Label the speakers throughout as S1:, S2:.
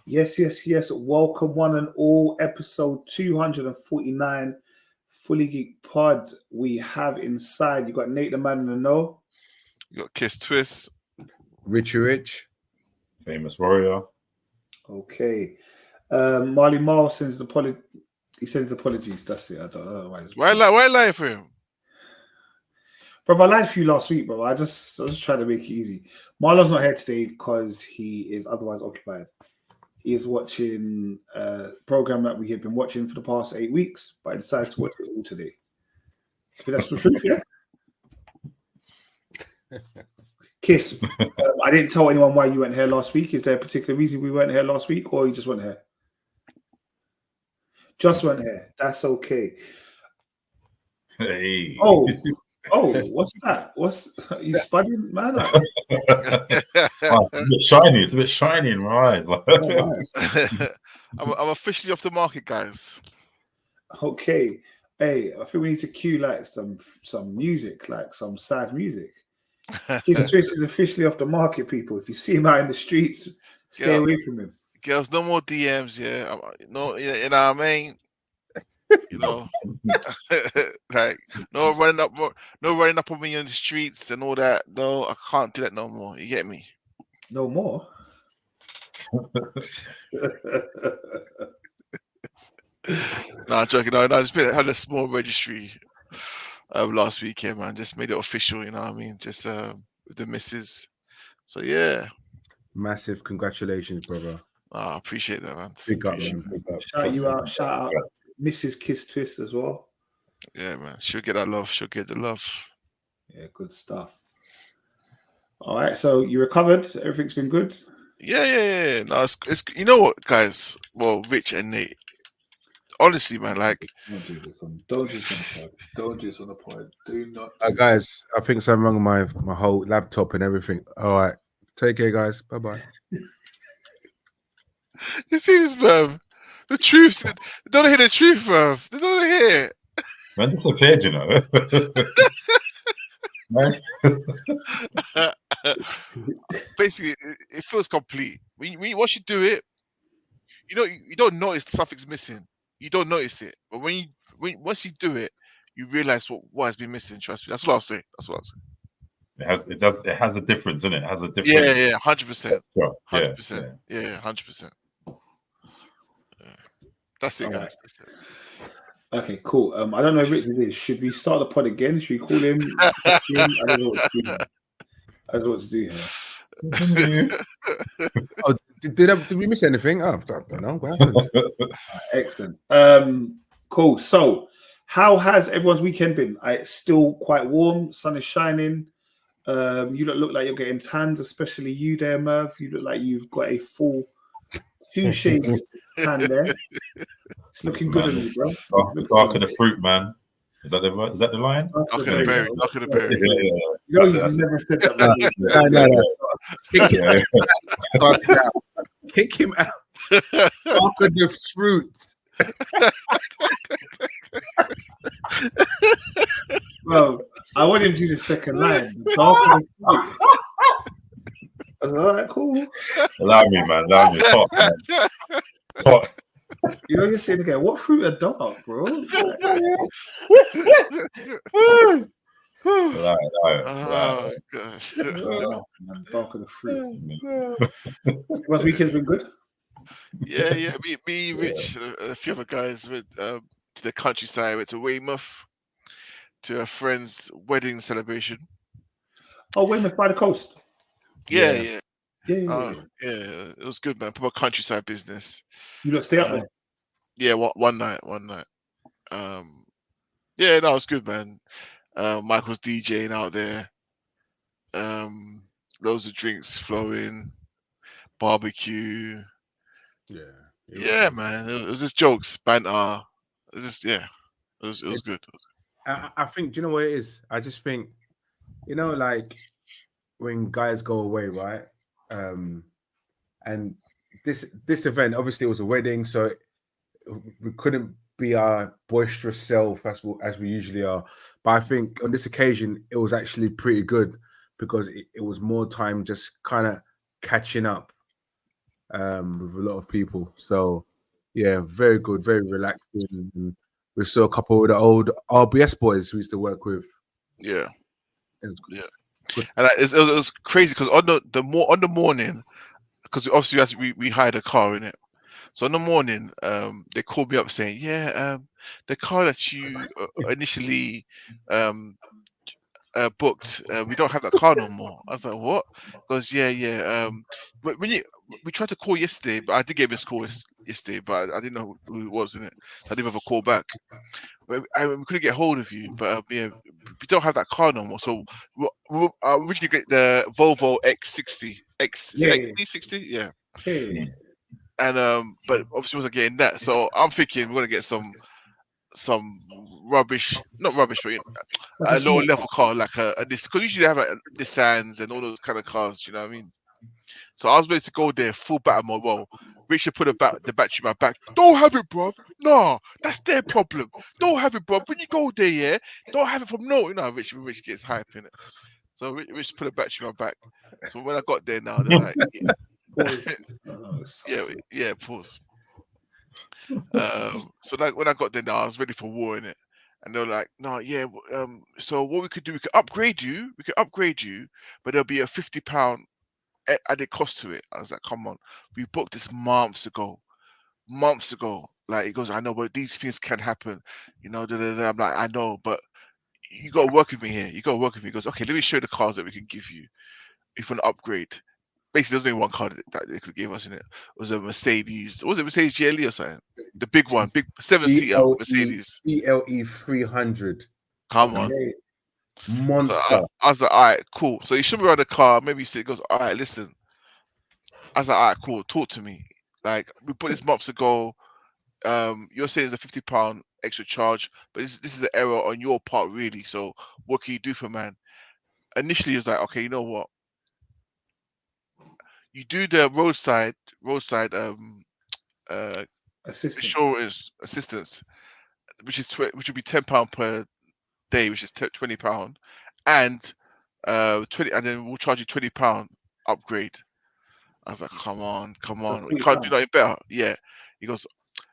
S1: Yes, yes, yes. Welcome, one and all. Episode 249, Fully Geek Pod. We have inside, you got Nate the Man in the Know.
S2: You got Kiss Twist.
S3: Richie Rich.
S4: Famous Warrior.
S1: Okay. Marley Marl sends he sends apologies. That's it. I don't know
S2: why lie for him?
S1: Bro, I lied for you last week, bro. I was just trying to make it easy. Marlon's not here today because he is otherwise occupied. He is watching a program that we have been watching for the past 8 weeks, but I decided to watch it all today. So that's the truth, yeah? Kiss, I didn't tell anyone why you weren't here last week. Is there a particular reason we weren't here last week, or you just weren't here? Just weren't here. That's okay.
S4: Hey.
S1: Oh, what's that? You spudding, man?
S4: It's a bit shiny. It's a bit shiny in my eyes.
S2: I'm officially off the market, guys.
S1: Okay. Hey, I think we need to cue like some music, like some sad music. Kiss Twist is officially off the market, people. If you see him out in the streets, stay away from him.
S2: Girls, no more DMs, yeah. No, you know what I mean? You know, like no running up on me on the streets and all that. No, I can't do that no more. You get me?
S1: No more.
S2: No, I'm joking. No, I just had a small registry last weekend, man. Just made it official. You know what I mean? Just with the missus. So yeah.
S3: Massive congratulations, brother.
S2: I appreciate that, man.
S3: Big up, man. Big up.
S1: Shout you out. Shout out Mrs. Kiss Twist as well.
S2: Yeah, man. She'll get that love. She'll get the love.
S1: Yeah, good stuff. All right, so you recovered. Everything's been good.
S2: Yeah. No, it's you know what, guys. Well, Rich and Nate. Honestly, man, like
S1: don't do this on the pod. Do not.
S3: Guys, I think something wrong with my whole laptop and everything. All right, take care, guys. Bye bye.
S2: You see this, bruv? The truth. They don't hear the truth, bruv. They don't hear it.
S4: Man disappeared, you know. Man.
S2: Basically, it feels complete. Once you do it, you don't notice something's missing. You don't notice it, but once you do it, you realize what has been missing. Trust me. That's what I'll say.
S4: It has a difference, isn't it? It has a difference.
S2: Yeah, 100%.
S4: 100%.
S2: Yeah, 100%. That's it, guys.
S1: Right. That's it. Okay, cool. I don't know if Richard is. Should we start the pod again? Should we call him? I don't know what to do here.
S3: Oh, did we miss anything? Oh, I don't know. What happened?
S1: Excellent. Cool. So, how has everyone's weekend been? It's still quite warm. Sun is shining. You look like you're getting tans, especially you there, Merv. You look like you've got a full 2 shades tan there. It's looking good on you, bro.
S4: Dark of the fruit, man. Is that the line?
S2: Dark of the berry. Dark of the berry.
S4: Yeah.
S1: You know, you've never said that.
S3: No. Kick him out. Dark of the fruit.
S1: Bro, I want him to do the second line. Dark of the fruit. All right, cool.
S4: Allow me, man. Allow me. It's hot, man. It's hot.
S1: You know, you're saying again, what fruit are dark, bro?
S2: Oh, gosh.
S1: Dark of the fruit. What's weekend's been good?
S2: Yeah. Me, Rich, a few other guys went to the countryside. Went to Weymouth to a friend's wedding celebration.
S1: Oh, Weymouth by the coast.
S2: Yeah.
S1: Yeah.
S2: It was good, man. Proper countryside business.
S1: You don't stay up there?
S2: Yeah, one night. Yeah, no, it was good, man. Michael's DJing out there. Loads of drinks flowing, barbecue. Yeah, man. It was just jokes, banter. It was good.
S3: I think, do you know what it is? I just think, like when guys go away, right? And this event, obviously, it was a wedding, so we couldn't be our boisterous self as we usually are. But I think on this occasion, it was actually pretty good because it was more time just kind of catching up with a lot of people. So yeah, very good, very relaxing. And we saw a couple of the old RBS boys we used to work with.
S2: Yeah.
S3: It was good.
S2: Yeah.
S3: Good.
S2: And it was crazy because on the morning, because obviously we hired a car in it. So in the morning, they called me up saying, "Yeah, the car that you initially booked, we don't have that car no more." I was like, "What?" Because yeah. But we tried to call yesterday, but I did get this call yesterday, but I didn't know who it was in it. I didn't have a call back. But we couldn't get hold of you, but yeah, we don't have that car no more. So we originally get the Volvo X60,
S1: Yeah,
S2: XC60, yeah.
S1: yeah.
S2: And but obviously wasn't getting that. So I'm thinking we're gonna get some rubbish, not rubbish, but
S1: Like
S2: a
S1: a
S2: lower
S1: small
S2: level car, like a this, because usually they have like Nissans and all those kind of cars. You know what I mean? So I was ready to go there full battle mode. Well, Richard put the battery in my back. Don't have it, bruv. Nah, that's their problem. Don't have it, bruv. When you go there, yeah, don't have it from no. You know, Rich gets hype in it. So Rich put a battery in my back. So when I got there now, they're like,
S1: pause.
S2: yeah, pause. So like when I got there now, I was ready for war in it. And they're like, no, yeah, so what we could do, we could upgrade you, but there'll be a £50 added cost to it. I was like, come on, we booked this months ago. Like, he goes, I know, but these things can happen, you know. I'm like, I know, but you got to work with me here. You got to work with me. He goes, okay, let me show you the cars that we can give you if you want to upgrade. Basically, there's only one car that they could give us in it. It was a Mercedes. Was it Mercedes GLE or something? The big one, big 7-seater Mercedes.
S3: ELE 300.
S2: Come on.
S1: Okay.
S3: Monster.
S2: So I was like, all right, cool. So he showed me around the car. Maybe he goes, all right, listen. I was like, all right, cool. Talk to me. Like, we put this months ago. You're saying it's a £50 extra charge, but this is an error on your part, really. So what can you do for man? Initially, he was like, okay, you know what? You do the roadside insurance assistance, which would be £10 per day, which is £20, and 20, and then we'll charge you £20 upgrade. I was like, come on, we can't do nothing better. Yeah, he goes,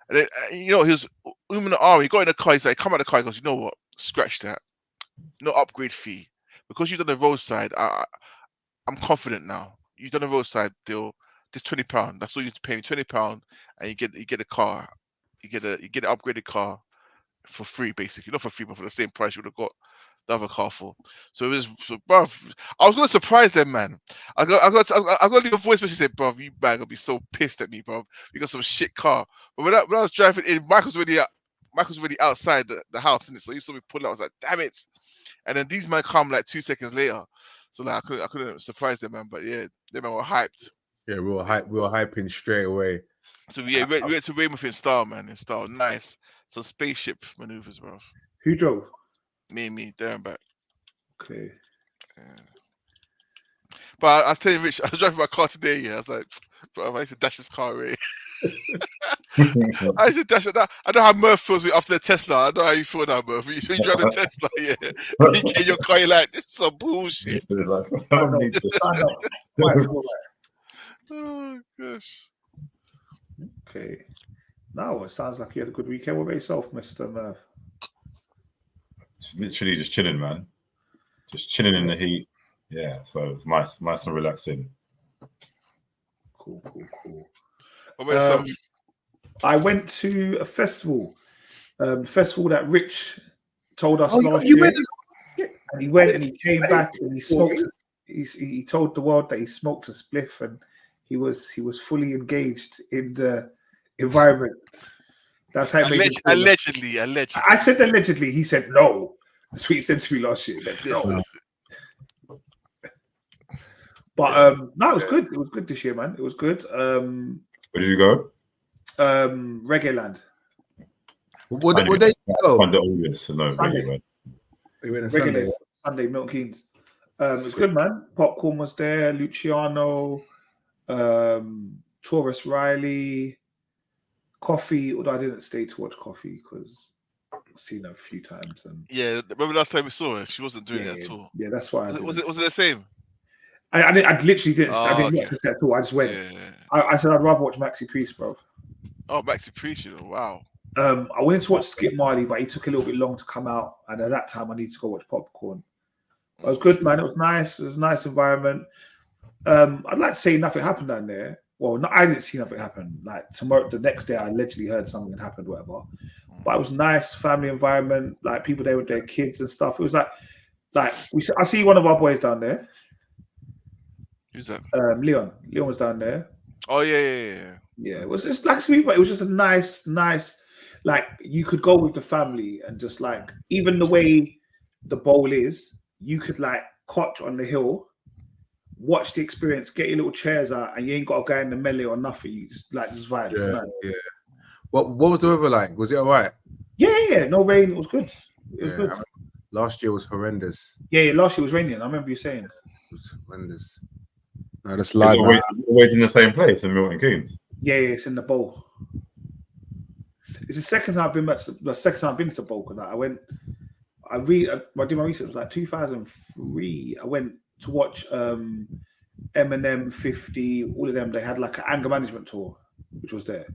S2: and then he was in the army. He got in the car. He's like, come out of the car. He goes, you know what? Scratch that. No upgrade fee because you've done the roadside. I'm confident now. You've done a roadside deal. Just £20. That's all you have to pay me. £20, and you get a car. You get an upgraded car for free, basically. Not for free, but for the same price you would have got the other car for. So it was, bruv. I was gonna surprise them, man. I was gonna leave a voice message saying, bruv, you man gonna be so pissed at me, bruv. You got some shit car. But when I was driving in, Michael's already outside the house, innit? So he saw me pull out. I was like, damn it. And then these men come like 2 seconds later. So like I couldn't surprise them, man. But yeah, they man were hyped.
S3: Yeah, we were hyping straight away.
S2: So yeah, we went to Weymouth in style, man. In style, nice. So spaceship maneuvers, bro.
S1: Who drove?
S2: Me, there and back.
S1: Okay.
S2: Yeah. But I was telling Rich, I was driving my car today. Yeah, I was like, bro, I used to dash this car away. I used to dash it. I know how Murph feels after the Tesla. I know how you feel now, Murph. When you drive the Tesla, yeah, you get in your car, you're like, this is some bullshit. Oh gosh.
S1: Okay. Now it sounds like you had a good weekend. What about yourself, Mr. Murph?
S4: Literally just chilling, man. Just chilling in the heat. Yeah, so it's nice and relaxing.
S1: Cool.
S2: What about yourself?
S1: I went to a festival that Rich told us last year. And he went and he came back and he smoked. He told the world that he smoked a spliff and he was fully engaged in the environment. That's how it made him feel.
S2: Allegedly.
S1: I said allegedly. He said no. That's what he said to me last year. He said no. But no, it was good. It was good this year, man. It was good.
S4: Where did you go?
S1: Reggaeland.
S3: What day did you go?
S1: Sunday, Milton Keynes. It was good, man. Popcorn was there. Luciano, Taurus Riley, Coffee. Although I didn't stay to watch Coffee because I've seen her a few times. And
S2: yeah, remember last time we saw her? She wasn't doing it at all.
S1: Yeah, that's why.
S2: Was it the same?
S1: I literally didn't. I didn't
S2: okay.
S1: watch this at all. I just went.
S2: Yeah.
S1: I said I'd rather watch Maxi Priest, bro.
S2: Oh, Maxi Priest, wow.
S1: I wanted to watch Skip Marley, but he took a little bit long to come out, and at that time I needed to go watch Popcorn. But it was good, man. It was nice. It was a nice environment. I'd like to say nothing happened down there. Well, no, I didn't see nothing happen. Like tomorrow, the next day, I allegedly heard something had happened, whatever. But it was nice, family environment. Like people there with their kids and stuff. It was like I see one of our boys down there.
S2: Who's that?
S1: Leon. Leon was down there.
S2: Oh yeah.
S1: Yeah, it was just like it was just a nice, like you could go with the family and just like even the way the bowl is, you could like cotch on the hill, watch the experience, get your little chairs out, and you ain't got to go in the melee or nothing. You just vibe.
S3: Yeah,
S1: Nice.
S3: yeah. What was the weather like? Was it all right?
S1: Yeah. No rain. It was good. It was good.
S3: Last year was horrendous.
S1: Yeah. Last year was raining. I remember you saying.
S3: It was horrendous. No, that's
S4: Is
S3: live.
S4: it always in the same place in Milton Keynes?
S1: Yeah, it's in the bowl. It's the second time I've been back to the second time I've been to the bowl. Because I did my research. It was like 2003. I went to watch Eminem, 50, all of them. They had like an anger management tour, which was there.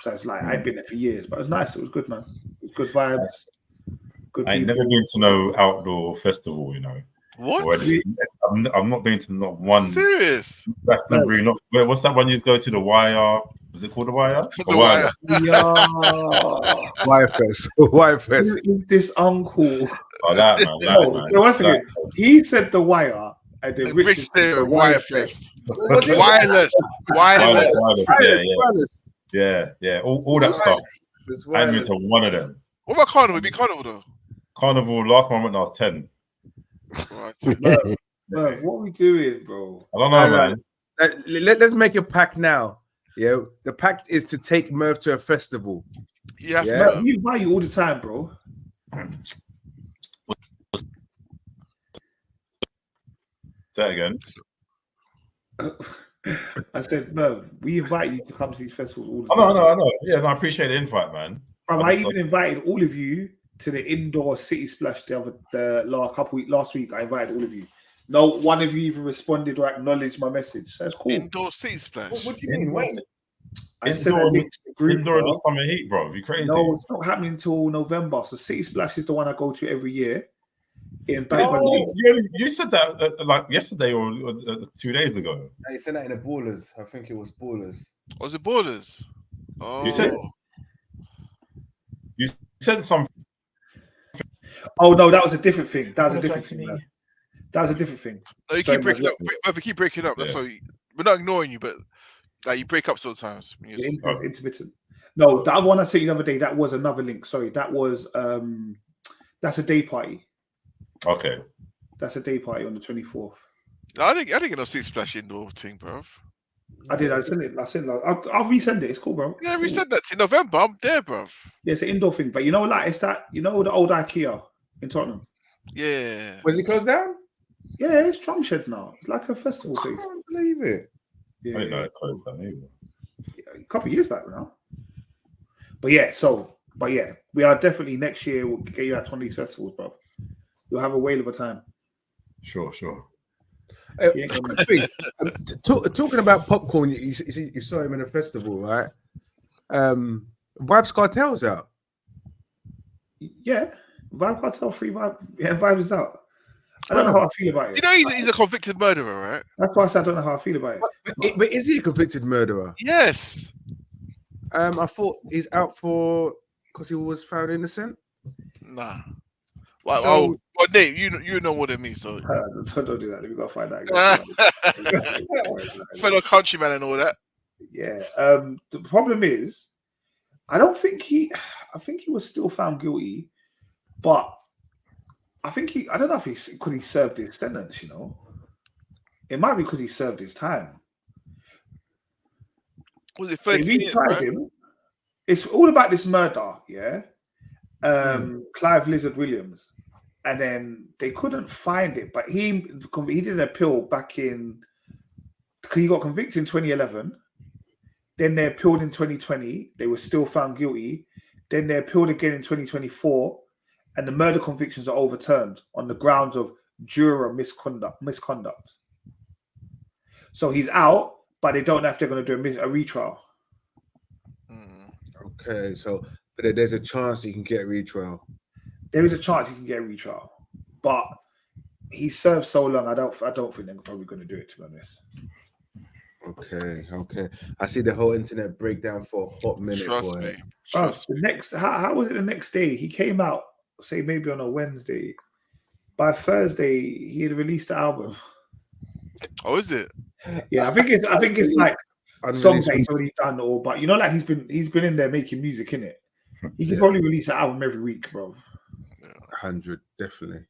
S1: So it's like I ain't been there for years, but it was nice. It was good, man. It was good vibes. Good.
S4: I ain't never been to no outdoor festival, you know.
S2: What?
S4: I've not been to not one.
S2: Serious?
S4: Glastonbury, not what's that one you go to? The Wire? Was it called the Wire?
S2: The Wire.
S3: Wirefest. Wirefest.
S1: Who is this uncle?
S4: Oh, that man.
S1: So once again, he said the Wire, and then Rich said the
S2: Wirefest.
S1: Wireless.
S4: Yeah. All that stuff. I went to one of them.
S2: What about Carnival? Be Carnival though.
S4: Carnival. Last one I went, I was 10.
S2: Right.
S1: Bro, what are we doing, bro?
S4: I don't know, man.
S3: Let's make a pact now. Yeah, the pact is to take Merv to a festival.
S2: Yeah.
S1: We buy you all the time, bro.
S4: Say that again.
S1: I said, Merv, we invite you to come to these festivals all the time.
S4: I know. Yeah, I appreciate the invite, man.
S1: Bro, I even invited all of you to the indoor City Splash last week. I invited all of you. No one of you even responded or acknowledged my message. That's cool.
S2: Indoor City Splash.
S3: What do you mean? When?
S1: I said a link to the group,
S4: indoor in the summer heat, bro. You crazy?
S1: No, it's not happening until November. So City Splash is the one I go to every year. You
S4: said that like yesterday or 2 days ago.
S3: No, you said that in the Ballers. I think it was Ballers.
S2: Was it Ballers? Oh.
S4: You said something.
S1: Oh no, that was a different thing. That was a different thing. That was a different thing.
S2: No, you keep breaking up. We keep breaking up. That's why we're not ignoring you, but like you break up sometimes.
S1: It's intermittent. No, the other one I sent you the other day, that was another link. Sorry, that was that's a day party.
S4: Okay.
S1: That's a day party on the 24th.
S2: No, I didn't get no City Splash indoor thing, bro.
S1: I did. I sent it. I'll resend it. It's cool, bro.
S2: Yeah, we said that in November. I'm there, bro.
S1: Yeah, it's an indoor thing, but like it's that the old IKEA in Tottenham.
S2: Yeah.
S3: Was it closed down?
S1: Yeah, it's drum sheds now. It's like a festival place.
S3: I can't believe it.
S1: Yeah,
S4: I didn't know it closed down either.
S1: Yeah, a couple of years back now. But yeah, we are definitely next year. We'll get you out to one of these festivals, bro. You'll have a whale of a time.
S4: Sure.
S3: Talking about popcorn, you saw him in a festival, right? Vibes Cartel's out.
S1: Yeah, Vibe Cartel, free Vibe. Yeah, Vibe is out. I don't know how I feel about it.
S2: You know, he's a convicted murderer, right?
S1: That's why I said I don't know how I feel about it.
S3: But is he a convicted murderer?
S2: Yes.
S3: I thought he's out because he was found innocent.
S2: Nah. Well, Nate, you know what it means, so
S1: don't do that. Let me go find that.
S2: Fellow countryman and all that.
S1: Yeah. The problem is, I think he was still found guilty, but I don't know if he served his sentence. You know, it might be because he served his time.
S2: Was it 13 years,
S1: tried him. It's all about this murder, yeah. Clive Lizard Williams, and then they couldn't find it, but he did an appeal back in. He got convicted in 2011. Then they appealed in 2020. They were still found guilty. Then they appealed again in 2024, and the murder convictions are overturned on the grounds of juror misconduct. So he's out, but they don't know if they're going to do a retrial.
S3: Okay, so but there's a chance he can get retrial.
S1: There is a chance he can get a retrial, but he served so long. I don't think they're probably going to do it, to be honest.
S3: Okay. I see the whole internet breakdown for a hot minute,
S2: Trust
S3: boy.
S2: me.
S1: The next, how was it the next day? He came out, say maybe on a Wednesday. By Thursday, he had released the album.
S2: Oh, is it?
S1: Yeah, I think it's like
S3: Unreleased
S1: songs that he's already done, but like he's been in there making music, innit? He can probably release an album every week, bro.
S3: 100, definitely.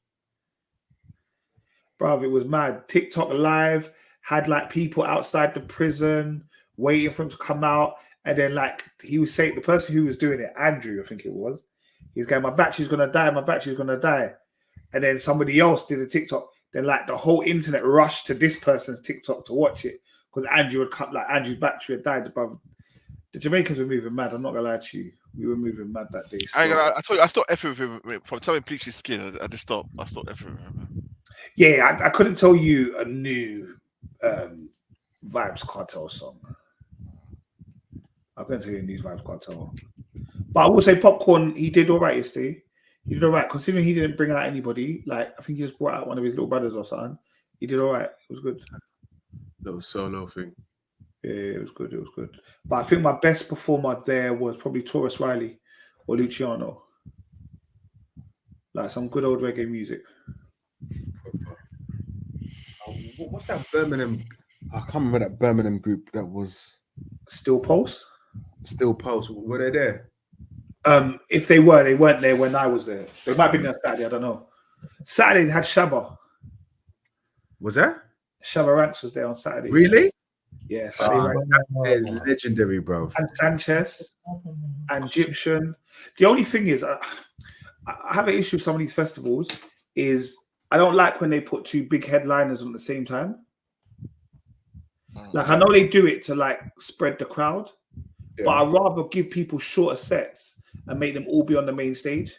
S1: Bro, it was mad. TikTok live had like people outside the prison waiting for him to come out, and then like he was saying, the person who was doing it, Andrew, I think it was, he's going, my battery's gonna die, and then somebody else did a TikTok. Then like the whole internet rushed to this person's TikTok to watch it because Andrew had come, like Andrew's battery had died. Bro, the Jamaicans were moving mad. I'm not gonna lie to you, we were moving mad that day.
S2: I told you, I stopped effing with him from telling bleach his skin. I just stopped. I stopped effing with him.
S1: Yeah, I couldn't tell you a new Vibes Cartel song. I couldn't tell you a new Vibes Cartel. But I will say Popcorn, he did all right yesterday. He did all right, considering he didn't bring out anybody. Like, I think he just brought out one of his little brothers or something. He did all right. It was good.
S3: Little solo thing.
S1: Yeah, it was good. But I think my best performer there was probably Taurus Riley or Luciano. Like some good old reggae music.
S3: What's that Birmingham? I can't remember that Birmingham group that was
S1: Still Pulse.
S3: Still Pulse. Were they there?
S1: If they were, they weren't there when I was there. They might have been there Saturday, I don't know. Saturday they had Shabba.
S3: Was that?
S1: Shabba Ranks was there on Saturday.
S3: Really?
S1: Yeah,
S3: That is legendary, bro.
S1: And Sanchez and Egyptian. The only thing is, I have an issue with some of these festivals is I don't like when they put two big headliners on at the same time. Like, I know they do it to like spread the crowd, but I'd rather give people shorter sets and make them all be on the main stage.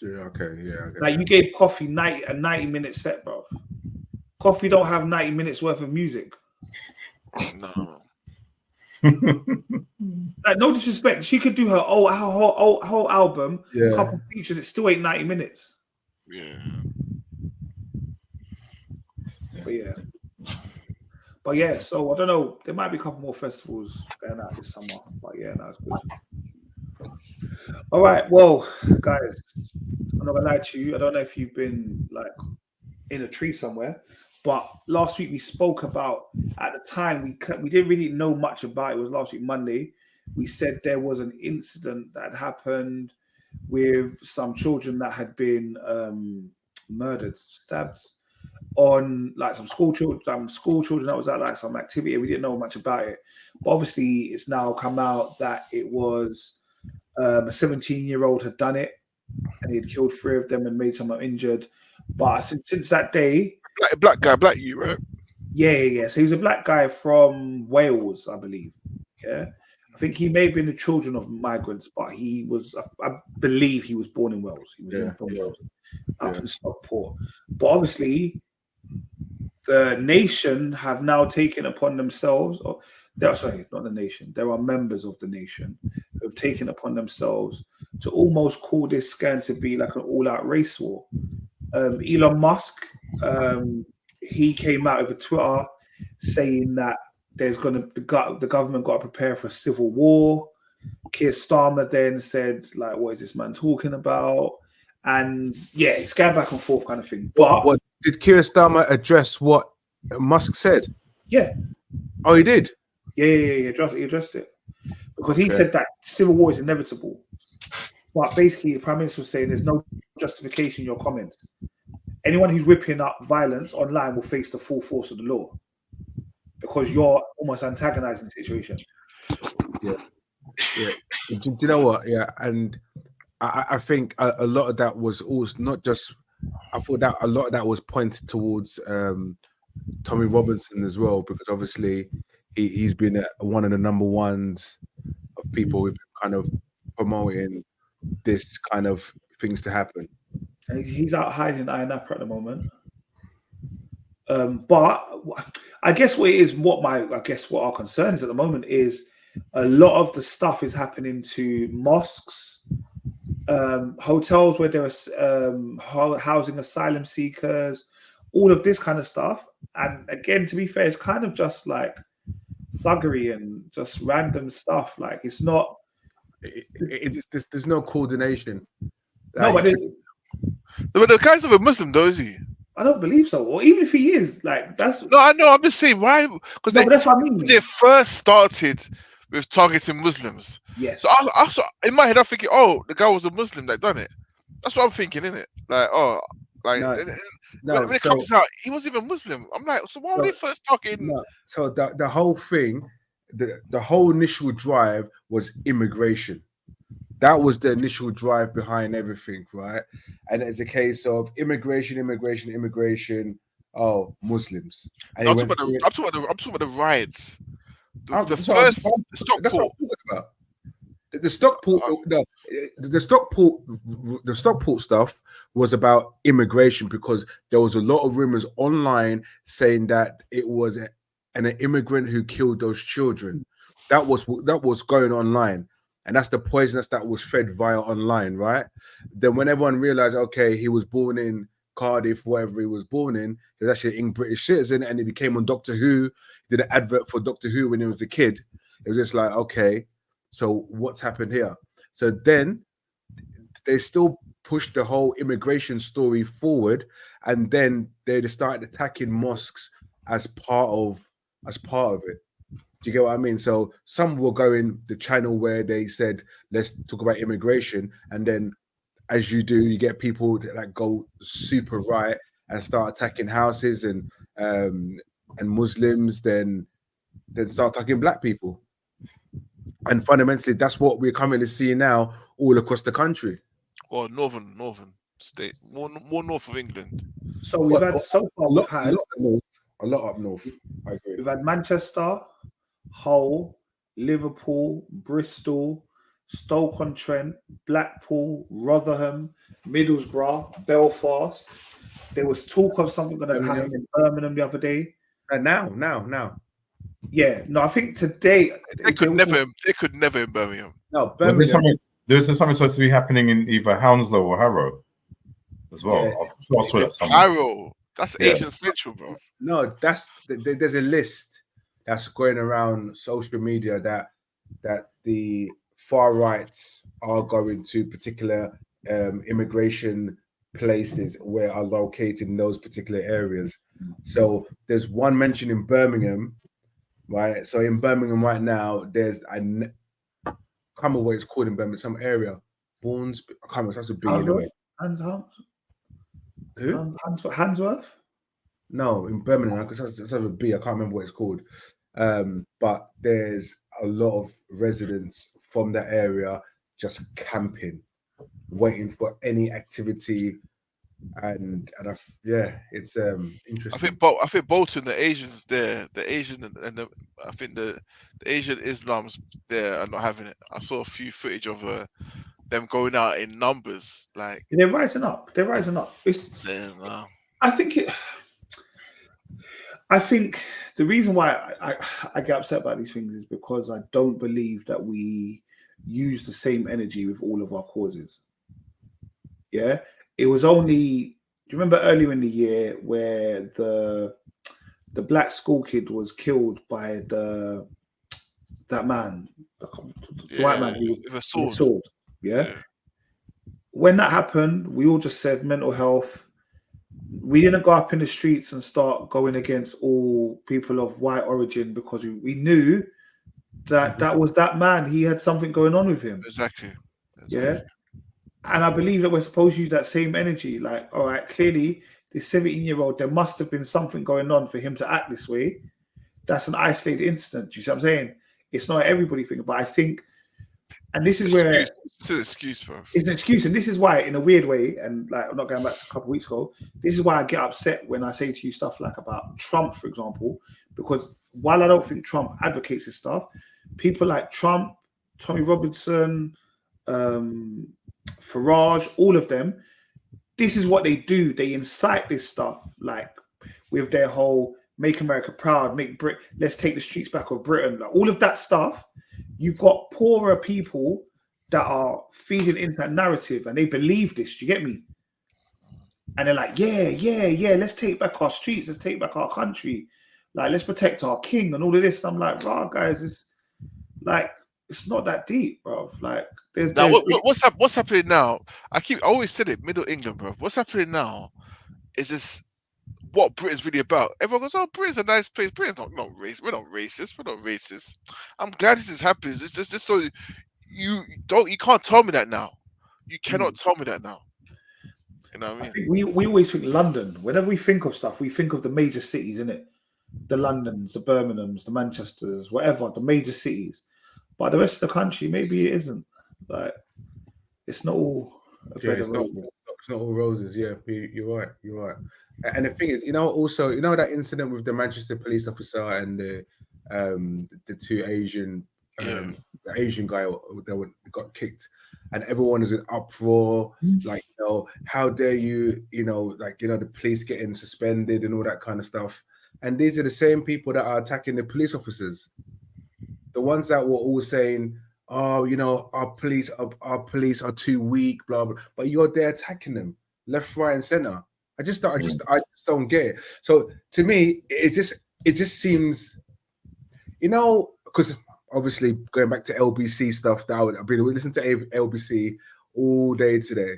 S3: Yeah, okay, yeah.
S1: Like you gave Coffee a 90-minute set, bro. Coffee don't have 90 minutes worth of music.
S2: No.
S1: Like, no disrespect, she could do her whole album, couple features. It still ain't 90 minutes.
S2: Yeah.
S1: But yeah, so I don't know. There might be a couple more festivals going out this summer. But yeah, that's good. All right, well, guys, I'm not gonna lie to you. I don't know if you've been like in a tree somewhere, but last week we spoke about, at the time we didn't really know much about it. It was last week Monday. We said there was an incident that happened with some children that had been murdered, stabbed, on like some school children that was at like some activity. We didn't know much about it, but obviously it's now come out that it was a 17-year-old had done it, and he had killed 3 of them and made someone injured. But since that day,
S2: black guy, black you, right?
S1: Yeah. So he was a black guy from Wales, I believe. Yeah, I think he may have been the children of migrants, but he was, I believe, he was born in Wales. He was from Wales, up in Stockport. But obviously, the nation have now taken upon themselves, sorry, not the nation, there are members of the nation who have taken upon themselves to almost call this going to be like an all-out race war. Elon Musk, he came out over Twitter saying that the government got to prepare for a civil war. Keir Starmer then said, like, what is this man talking about? And yeah, it's going back and forth kind of thing. But
S3: what did Keir Starmer address what Musk said?
S1: Yeah.
S3: Oh, he did?
S1: Yeah. He addressed it. Because he said that civil war is inevitable. But basically, the Prime Minister was saying there's no justification in your comments. Anyone who's whipping up violence online will face the full force of the law, because you're almost antagonizing the situation.
S3: Yeah. Do you know what? Yeah, and I think a lot of that was also not just. I thought that a lot of that was pointed towards Tommy Robinson as well, because obviously he's been one of the number ones of people who've been kind of promoting this kind of things to happen. And
S1: he's out hiding in INAP at the moment. But I guess what it is, what our concern is at the moment is a lot of the stuff is happening to mosques, hotels where there are housing asylum seekers, all of this kind of stuff. And again, to be fair, it's kind of just like thuggery and just random stuff. Like it's not.
S3: There's no coordination.
S1: No, but
S2: the guy's not a Muslim, though, is he?
S1: I don't believe so. Or even if he is, like that's
S2: no. I know. I'm just saying why? Because
S1: that's what I mean.
S2: They first started with targeting Muslims.
S1: Yes.
S2: So I in my head, I'm thinking, oh, the guy was a Muslim that done it. That's what I'm thinking, innit? Like, oh, like when it comes out, he wasn't even Muslim. I'm like, so why were they first talking?
S3: No. So the whole thing, the whole initial drive was immigration. That was the initial drive behind everything, right? And it's a case of immigration. Oh, Muslims. And
S2: I'm talking about the riots. The Stockport stuff was about immigration because there was a lot of rumors online saying that it was an immigrant who killed those children. That was going online. And that's the poisonous that was fed via online, right? Then when everyone realized, okay, he was born in Cardiff, whatever he was born in, he was actually a British citizen, and he became on Doctor Who, did an advert for Doctor Who when he was a kid. It was just like, okay, so what's happened here? So then they still pushed the whole immigration story forward, and then they just started attacking mosques as part of it. Do you get what I mean? So some will go in the channel where they said, let's talk about immigration. And then as you do, you get people that go super right and start attacking houses and Muslims, then start attacking black people. And fundamentally, that's what we're currently seeing now all across the country. Or northern state, more north of England.
S1: So we've had
S3: a lot up north. I agree.
S1: We've had Manchester, Hull, Liverpool, Bristol, Stoke-on-Trent, Blackpool, Rotherham, Middlesbrough, Belfast. There was talk of something going to happen in Birmingham the other day.
S3: And now.
S1: Yeah, no, I think today
S2: they could never in Birmingham.
S3: No, Birmingham.
S4: There's something supposed to be happening in either Hounslow or Harrow as well.
S3: Yeah.
S2: Harrow, that's Asian Central, bro.
S3: No, there's a list that's going around social media that the far rights are going to particular immigration places where are located in those particular areas. So there's one mentioned in Birmingham, right? So in Birmingham right now, there's I can't remember what it's called in Birmingham, some area. Bournes, I can't remember, that's a B.
S1: Handsworth?
S3: No, in Birmingham, it's a B. I can't remember what it's called. But there's a lot of residents from that area just camping, waiting for any activity, and it's interesting.
S2: I think Bolton, the Asians there, the Asian and I think the Asian Islams there are not having it. I saw a few footage of them going out in numbers, like
S1: they're rising up. I think the reason why I get upset about these things is because I don't believe that we use the same energy with all of our causes. Yeah, it was only. Do you remember earlier in the year where the black school kid was killed by that man, the white man with a sword? Yeah. When that happened, we all just said mental health. We didn't go up in the streets and start going against all people of white origin because we knew that was that man. He had something going on with him.
S2: Exactly.
S1: Yeah. And I believe that we're supposed to use that same energy. Like, all right, clearly this 17-year-old, there must have been something going on for him to act this way. That's an isolated incident. Do you see what I'm saying? It's not everybody thinking, but I think, and this is where
S2: it's an excuse, bro.
S1: It's an excuse, and this is why, in a weird way, and like I'm not going back to a couple of weeks ago. This is why I get upset when I say to you stuff like about Trump, for example, because while I don't think Trump advocates this stuff, people like Trump, Tommy Robinson, Farage, all of them, this is what they do. They incite this stuff, like with their whole make America proud, let's take the streets back of Britain. Like, all of that stuff, you've got poorer people that are feeding into that narrative and they believe this. Do you get me? And they're like, yeah, let's take back our streets, let's take back our country, like let's protect our king and all of this. And I'm like, wow, guys, it's like it's not that deep, bro. Like,
S2: what's happening now? I always said it, Middle England, bro. What's happening now is this what Britain's really about. Everyone goes, oh, Britain's a nice place. Britain's not racist. We're not racist. I'm glad this is happening. It's just so you can't tell me that now. You cannot tell me that now. You know what I mean?
S1: We always think London. Whenever we think of stuff, we think of the major cities, innit? The Londons, the Birminghams, the Manchesters, whatever, the major cities. But the rest of the country, maybe it isn't. Like, it's not all a bed of roses.
S3: It's not all roses. Yeah, you're right. And the thing is, also, that incident with the Manchester police officer and the two Asian, the Asian guy that got kicked, and everyone is in uproar, like, how dare you, the police getting suspended and all that kind of stuff. And these are the same people that are attacking the police officers, the ones that were all saying, oh, our police are too weak, blah blah. But you're there attacking them left, right, and center. I just don't get it. So to me, it just seems, because obviously going back to LBC stuff, that I've been listening to LBC all day today,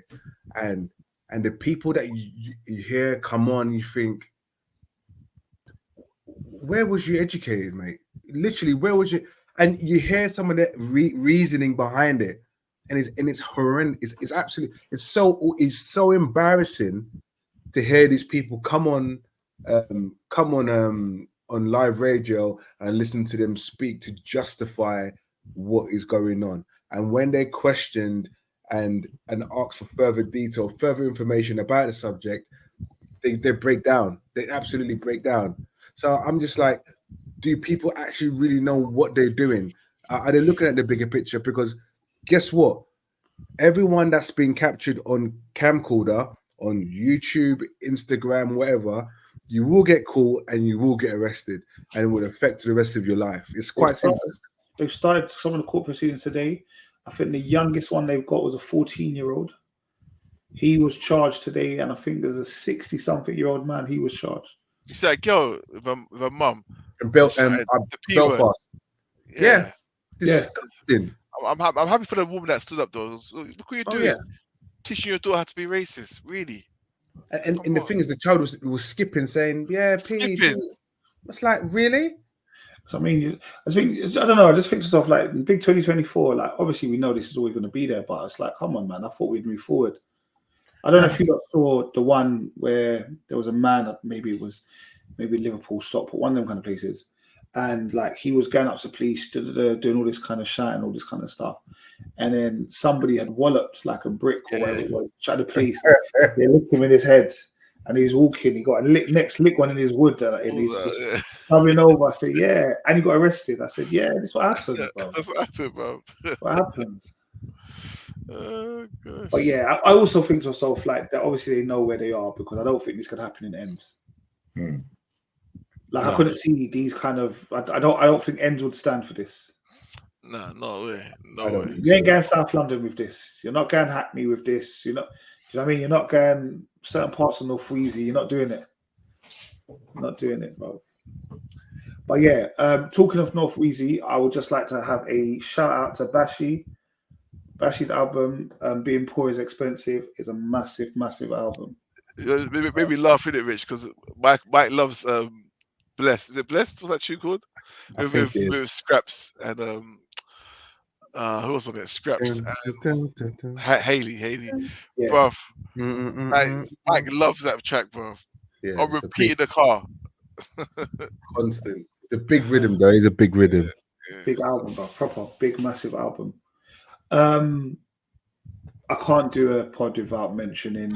S3: and the people that you hear come on, you think, where was you educated, mate? Literally, where was you? And you hear some of the reasoning behind it, and it's horrendous. It's absolutely, it's so embarrassing to hear these people come on live radio and listen to them speak to justify what is going on. And when they questioned and asked for further detail, further information about the subject, they break down. They absolutely break down. So I'm just like, do people actually really know what they're doing? Are they looking at the bigger picture? Because guess what? Everyone that's been captured on camcorder, on YouTube, Instagram, whatever, you will get caught and you will get arrested, and it will affect the rest of your life. It's quite simple.
S1: They've started some of the court proceedings today. I think the youngest one they've got was a 14-year-old. He was charged today, and I think there's a 60-something-year-old man. He was charged.
S2: You see that girl with a mum
S3: in Belfast. Yeah. Disgusting.
S2: I'm happy for the woman that stood up though. Look what you're doing. Teaching your daughter how to be racist, really.
S3: And the thing is, the child was skipping, saying, "Yeah, P." It's like, really?
S1: So I mean, I don't know. I just think to myself, like, in big 2024, like, obviously we know this is always going to be there, but it's like, come on, man. I thought we'd move forward. I don't know if you saw the one where there was a man, maybe Liverpool stop, but one of them kind of places, and like he was going up to police, doing all this kind of shouting, all this kind of stuff, and then somebody had walloped like a brick or whatever it was, tried to police. They licked him in his head, and he's walking. He got a next lick one in his wood, and he's coming over. I said, yeah, and he got arrested. I said, yeah, this is what happens, bro.
S2: That's what happened, bro.
S1: What happens?
S2: Oh, gosh.
S1: But yeah, I also think to myself, like, that obviously they know where they are, because I don't think this could happen in ends. Like, I couldn't see these kind of. I don't think ends would stand for this.
S2: No way. No way.
S1: You ain't going South London with this. You're not going Hackney with this. You're not. You know what I mean? You're not going certain parts of North Wheezy. You're not doing it. You're not doing it, bro. But yeah, talking of North Wheezy, I would just like to have a shout out to Bashi. Bashi's album, Being Poor is Expensive, is a massive, massive album.
S2: Maybe laugh in it, Rich, because Mike loves Blessed. Is it Blessed? What's that tune called? With Scraps and who was on it? Scraps and Haley.
S1: Yeah.
S2: Bruv. Mike loves that track, bruv.
S3: Yeah,
S2: on repeat in the car.
S3: Constant. It's a big rhythm, though. It's a big rhythm.
S2: Yeah.
S1: Big album, bro. Proper big, massive album. I can't do a pod without mentioning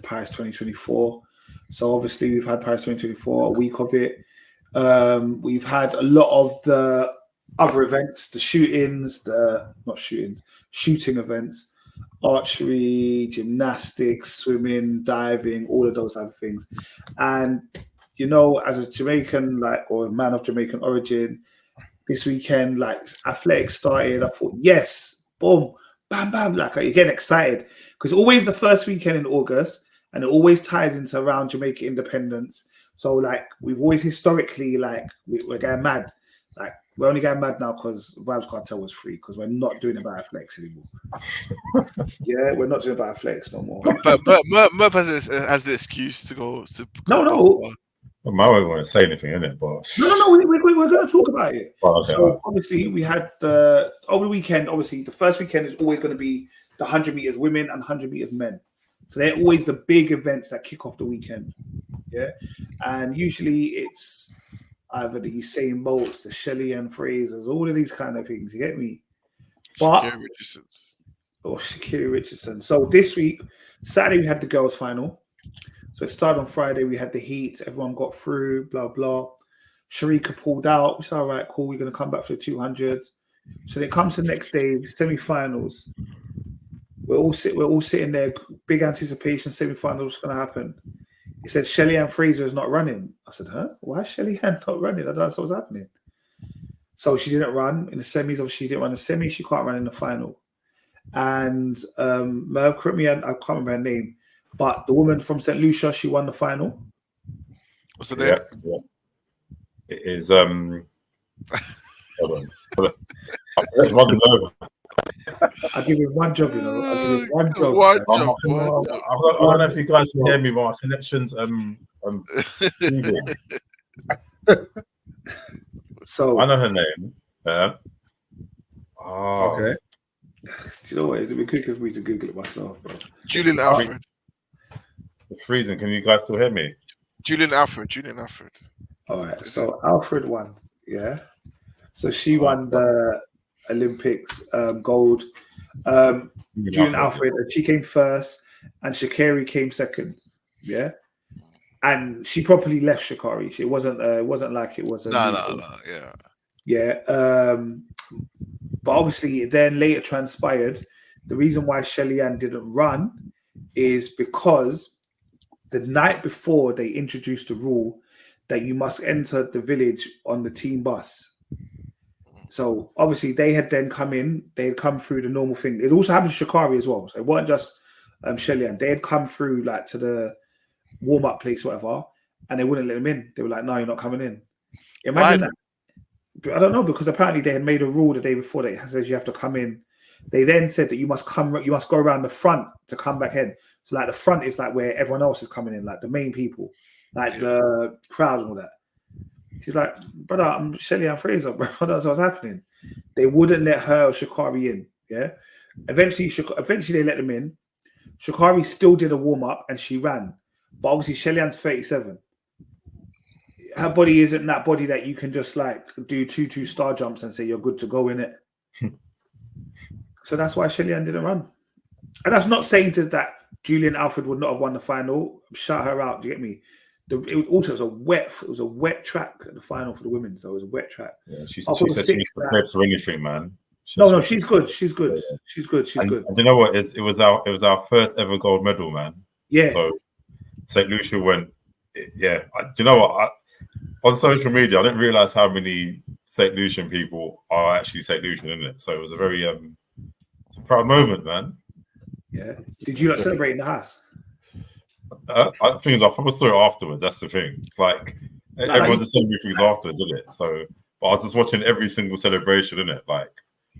S1: Paris 2024. So obviously we've had Paris 2024, a week of it. We've had a lot of the other events, the shooting events, archery, gymnastics, swimming, diving, all of those type of things. And you know, as a Jamaican, like, or a man of Jamaican origin, this weekend, like, athletics started. I thought, yes, boom, bam, bam. Like, you're getting excited because always the first weekend in August, and it always ties into around Jamaica independence. So, like, we've always historically, like, we're going mad. Like, we're only going mad now because Vibes Cartel was free because we're not doing about athletics anymore. Yeah, we're not doing about athletics no more.
S2: But Merp has the excuse to go to.
S1: No.
S4: Well, my way won't say anything, innit? But
S1: No. We're going to talk about it.
S4: Well, okay,
S1: So obviously we had over the weekend. Obviously, the first weekend is always going to be the 100 meters women and 100 meters men. So they're always the big events that kick off the weekend. Yeah, and usually it's either the Usain Bolts, the Shelly-Ann Frasers, all of these kind of things. You get me? But Sha'Carri Richardson. So this week, Saturday, we had the girls' final. So it started on Friday. We had the heat. Everyone got through, blah, blah. Sharika pulled out. We said, all right, cool. We're going to come back for the 200s. So it comes the next day, semi-finals. We're all sitting there, big anticipation, semi-finals, what's going to happen. He said, Shelly-Ann Fraser is not running. I said, huh? Why is Shelly-Ann not running? I don't know what's happening. So she didn't run in the semis. Obviously, she didn't run the semi. She can't run in the final. And Merv, correct me, I can't remember her name, but the woman from St. Lucia, she won the final.
S2: What's her name?
S4: Yeah. It is hold on.
S1: I'll give you one job, you know. I'll give you one job.
S4: I don't know if you guys can hear me, but my connection's
S1: So
S4: I know her name.
S3: Okay.
S1: Do you know what? It'd be quicker for me to Google it myself, bro.
S2: Julian Alfred.
S4: It's freezing. Can you guys still hear me?
S2: Julian Alfred.
S1: All right. So Alfred won. Yeah. So she won the Olympics gold. Julian Alfred, she came first, and Sha'Carri came second. Yeah. And she properly left Sha'Carri. It wasn't like it was a yeah. But obviously, it then later transpired the reason why Shelly-Ann didn't run is because the night before they introduced the rule that you must enter the village on the team bus. So obviously they had then come in, they had come through the normal thing. It also happened to Sha'Carri as well. So it wasn't just Shelly-Ann. They had come through like to the warm-up place, whatever, and they wouldn't let them in. They were like, no, you're not coming in. Imagine that. I don't know, because apparently they had made a rule the day before that says you have to come in. They then said that you must go around the front to come back in. So like the front is like where everyone else is coming in, like the main people, like the crowd and all that. She's like, brother, I'm Shelly-Ann Fraser, bro. That's what's happening. They wouldn't let her or Sha'Carri in. Yeah. Eventually they let them in. Sha'Carri still did a warm-up and she ran. But obviously Shelly-Ann's 37. Her body isn't that body that you can just like do 2 star jumps and say you're good to go in it. So that's why Shelly-Ann didn't run. And that's not saying that Julian Alfred would not have won the final. Shout her out. Do you get me? It was a wet track at the final for the women. So it was a wet track.
S4: Yeah, she said she was prepared for anything, man.
S1: No, she's good. She's good.
S4: Yeah.
S1: She's good.
S4: And you know what? It was our first ever gold medal, man. Yeah. So St. Lucia went. Yeah. Do you know what? On social media, I didn't realize how many St. Lucian people are actually St. Lucian, isn't it? So it was a very proud moment, man.
S1: Yeah. Did you celebrate in the house?
S4: I probably saw it afterwards. That's the thing. It's like everyone just sending me things afterwards, isn't it? So, but I was just watching every single celebration, isn't it? Like,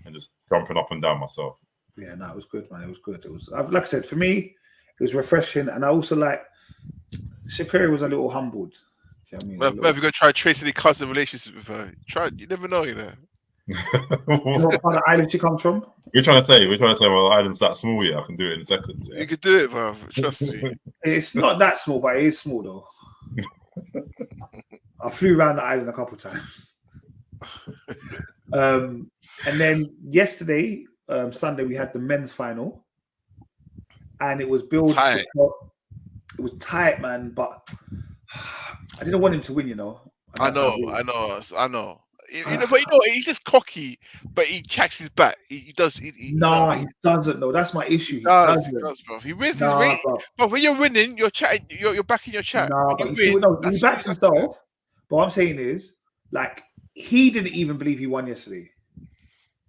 S4: and just jumping up and down myself. Yeah,
S1: no, it was good, man. It was good. It was, like I said, for me, it was refreshing, and I also like Sha'Carri was a little humbled. Do you know what I mean?
S2: Maybe go try to trace any cousin relationship with her. You never know, you know.
S1: You know what kind of island she comes from?
S4: We're trying to say, well, the island's that small, yeah. I can do it in seconds. Yeah.
S2: You could do it, bro. Trust me.
S1: It's not that small, but it is small, though. I flew around the island a couple of times. And then yesterday, Sunday, we had the men's final. And it was billed.
S2: Tight.
S1: It was tight, man, but I didn't want him to win, you know.
S2: I know. But he's just cocky, but he checks his back. He does.
S1: He doesn't. No, that's my issue. He does,
S2: bro. He wins his weight. But when you're winning, you're chatting. You're backing your chat.
S1: But you see, he backs himself. But what I'm saying is, like, he didn't even believe he won yesterday.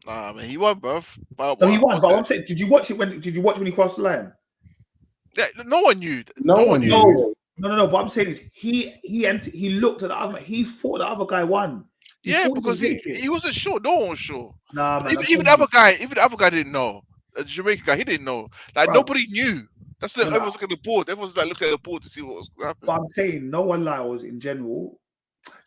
S2: Nah, man, he won, bro.
S1: No, he won. But I'm saying, did you watch when he crossed the line?
S2: Yeah, no one knew.
S3: No one knew.
S1: No. But I'm saying is, he looked at the other. He thought the other guy won.
S2: Because he wasn't sure. No one was sure.
S1: Nah, man.
S2: Even the other guy didn't know. The Jamaican guy, he didn't know. Like, nobody knew. That's the everyone's looking at the board. Everyone's like looking at the board to see what was happening.
S1: But I'm saying no one allows in general.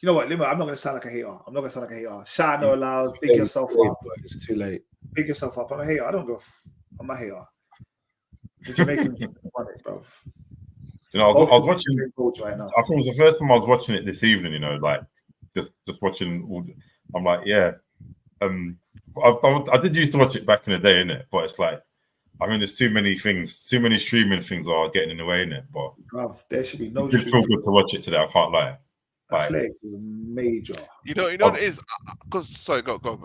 S1: You know what? I'm not gonna sound like a hater. Shout out no allows. Big yourself up.
S3: It's too late.
S1: Big yourself up. I'm a hater. I'm a hater. The Jamaicans won it, bro.
S4: You know, I was watching
S1: right now.
S4: I think it was the first time I was watching it this evening. You know, like just watching all. I'm like, yeah. I did used to watch it back in the day, innit? But it's like, I mean, there's too many streaming things are getting in the way, innit? But
S1: there should be no.
S4: It feel good to watch it today. I can't lie.
S1: Like, is major.
S2: You know what it is? Because sorry, go, bro.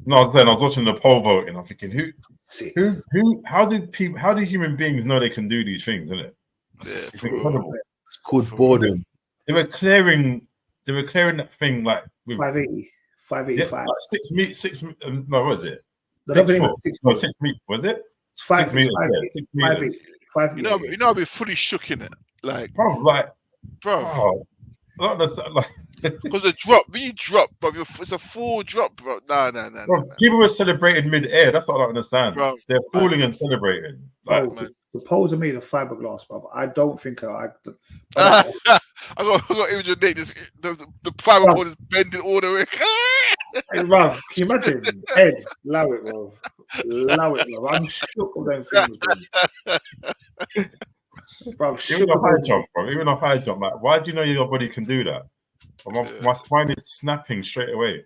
S4: No, I was watching the poll voting. I'm thinking, who? How do human beings know they can do these things? Isn't it?
S2: Yeah,
S4: it's incredible.
S3: It's called boredom.
S4: They were clearing that thing like with
S1: 585.
S4: like 6 meters. No, what was it?
S1: 6 foot.
S4: 6 meters. Was it?
S1: 6 meters.
S4: 6 meters.
S2: 5 meters. You know, I'll be fully shook in it. Like,
S4: bro.
S2: Oh, I don't understand, like, because when you drop, bro, it's a full drop, bro. Nah.
S4: People were celebrating mid-air. That's what I don't understand.
S2: Bro,
S4: they're falling and celebrating. Like,
S1: bro, the poles are made of fiberglass, bro. I don't think I
S2: got image of Nate. The fiber pole is bending all the way.
S1: Hey, bro, can you imagine? Ed, allow it, bro. I'm shook of them things, bro. Bro,
S4: even a high jump, like, why do you know your body can do that? My spine is snapping straight away.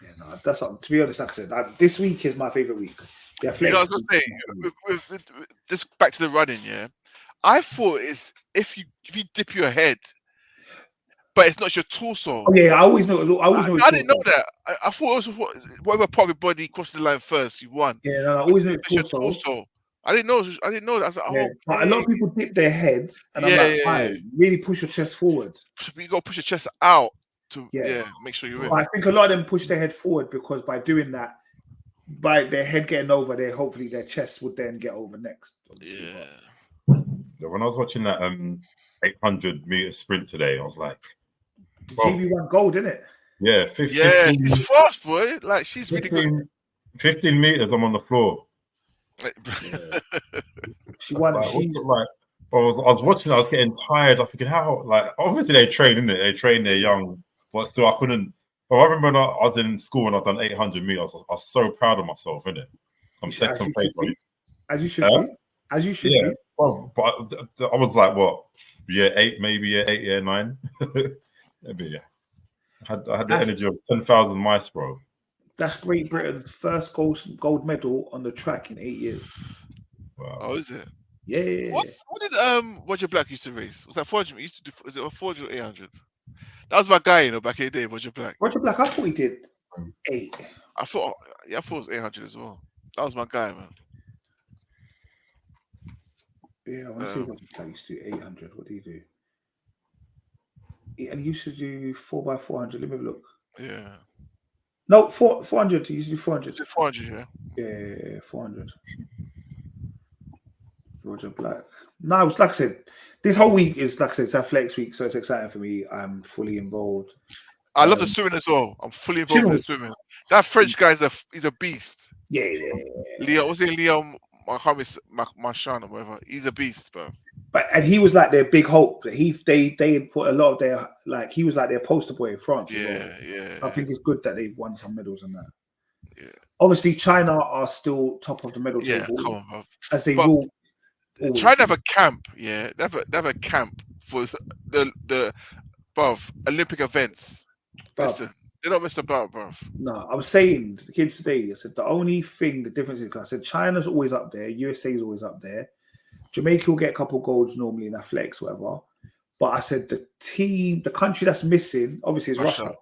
S1: Yeah, no, that's to be honest. Like I said, this week is my favorite week. Yeah,
S2: I was gonna say, with this back to the running. Yeah, I thought it's if you dip your head, but it's not your torso.
S1: Oh yeah, I always know.
S2: I didn't know that. I thought it was whatever part of your body crossed the line first, you won.
S1: Yeah, no, I always knew
S2: it's your torso. I didn't know that. I was like,
S1: but a lot of people dip their heads, and I'm like, really push your chest forward.
S2: You got to push your chest out to make sure you're in.
S1: I think a lot of them push their head forward because by doing that, by their head getting over, hopefully their chest would then get over next.
S2: Yeah.
S4: When I was watching that 800-meter sprint today, I was like,
S1: TV won gold, didn't it?
S4: Yeah,
S2: 15, it's fast, boy. Like, she's really good.
S4: 15 meters, I'm on the floor.
S1: She won.
S4: Like, I was watching. I was getting tired. I was thinking, how? Like, obviously they train, innit? They train. They're young, but still, I couldn't. But I remember when I was in school and I've done 800 meters. I was so proud of myself, innit? I'm second place.
S1: As you should be. As you should be.
S4: Well, but I was like, what? Year 8, maybe year 8, year 9. Maybe, I had the energy of 10,000 mice, bro.
S1: That's Great Britain's first gold medal on the track in 8 years.
S4: Wow.
S2: Oh, is it?
S1: Yeah.
S2: What did Roger Black used to race? Was that 400? He used to do. Is it a 400 or 800? That was my guy, back in the day, Roger Black.
S1: Roger Black, I thought he did 8.
S2: I thought it was 800 as well. That was my guy, man.
S1: Yeah, I want to see what Black used to do 800. What did he do? And he used to do 4x400. Let me have a look.
S2: Yeah.
S1: No, 400. He used to do 400.
S2: 400, yeah.
S1: Yeah, 400. Roger Black. No, it's like I said, this whole week is, like I said, it's athletics week, so it's exciting for me. I'm fully involved.
S2: I love the swimming as well. I'm fully involved in the swimming. That French guy is a beast.
S1: Yeah.
S2: Leo, what's it, Leo Marchand or whatever? He's a beast, bro.
S1: And he was like their big hope. They had put a lot of their, like, he was like their poster boy in France.
S2: Yeah.
S1: I think it's good that they've won some medals and that.
S2: Yeah.
S1: Obviously, China are still top of the medal table.
S2: Yeah, come on, bro.
S1: As they will.
S2: China have a camp, yeah. They have a camp for the Olympic events. Listen, they don't mess about, bro.
S1: No, I was saying to the kids today, I said the difference is, I said China's always up there, USA's always up there. Jamaica will get a couple of golds normally in athletics, whatever. But I said the country that's missing, obviously, is Russia.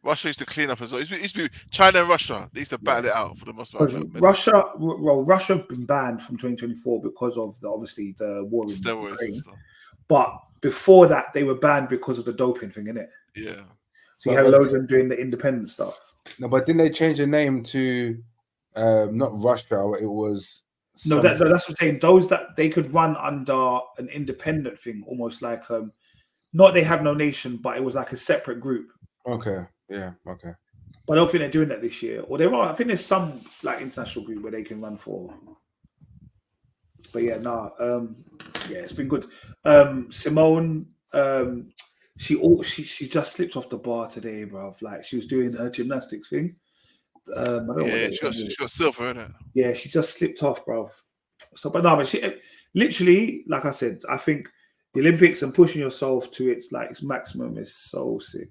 S2: Russia used to clean up as well. It used to be China and Russia. They used to battle it out for the most part.
S1: Russia have been banned from 2024 because of obviously the war in
S2: Steroids and
S1: Ukraine.
S2: stuff.
S1: But before that, they were banned because of the doping thing, innit?
S2: Yeah.
S1: So you had loads of them doing the independent stuff.
S3: No, but didn't they change the name to not Russia? It was
S1: no. That's what I'm saying. Those that they could run under an independent thing, almost like not they have no nation, but it was like a separate group.
S3: Okay. Yeah. Okay.
S1: But I don't think they're doing that this year. Or there are. I think there's some like international group where they can run for. But yeah, yeah, it's been good. Simone, she just slipped off the bar today, bro. Like she was doing her gymnastics thing. I don't know
S2: she got silver in it.
S1: Yeah, she just slipped off, bro. So, but she literally, like I said, I think the Olympics and pushing yourself to its maximum is so sick.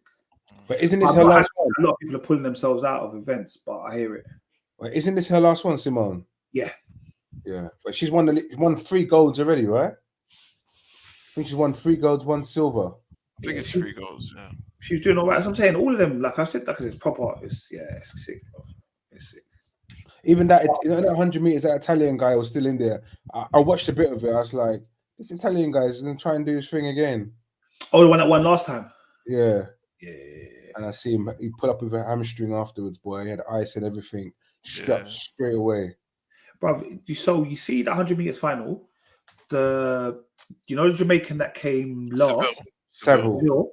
S3: But isn't this her last one?
S1: A lot of people are pulling themselves out of events, but I hear it.
S3: Wait, isn't this her last one, Simone?
S1: Yeah.
S3: Yeah, but she's won 3 golds already, right? I think she's won 3 golds, 1 silver.
S2: I think it's 3 golds. Yeah,
S1: she's doing all right. So I'm saying all of them, like I said, it's proper. It's sick, bro. It's sick.
S3: Even that, that 100 meters, that Italian guy was still in there. I watched a bit of it. I was like, this Italian guy is going to try and do his thing again.
S1: Oh, the one that won last time.
S3: Yeah.
S1: Yeah.
S3: And I see him. He put up with a hamstring afterwards, boy. He had ice and everything. Strapped straight away.
S1: Bro, you see the 100 meters final, the Jamaican that came last,
S3: Seville.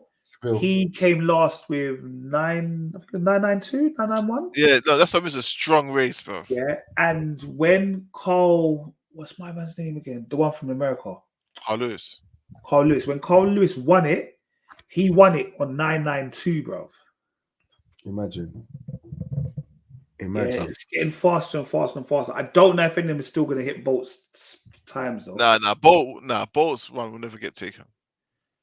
S1: He came last with 992, 991.
S2: Yeah, no, that's a strong race, bro.
S1: Yeah, and when Carl, what's my man's name again? The one from America,
S2: Carl Lewis.
S1: When Carl Lewis won it, he won it on 992, bro.
S3: Imagine.
S1: Yeah, it's getting faster and faster and faster. I don't know if any of them is still going to hit Bolt's times though.
S2: Bolt's run will never get taken.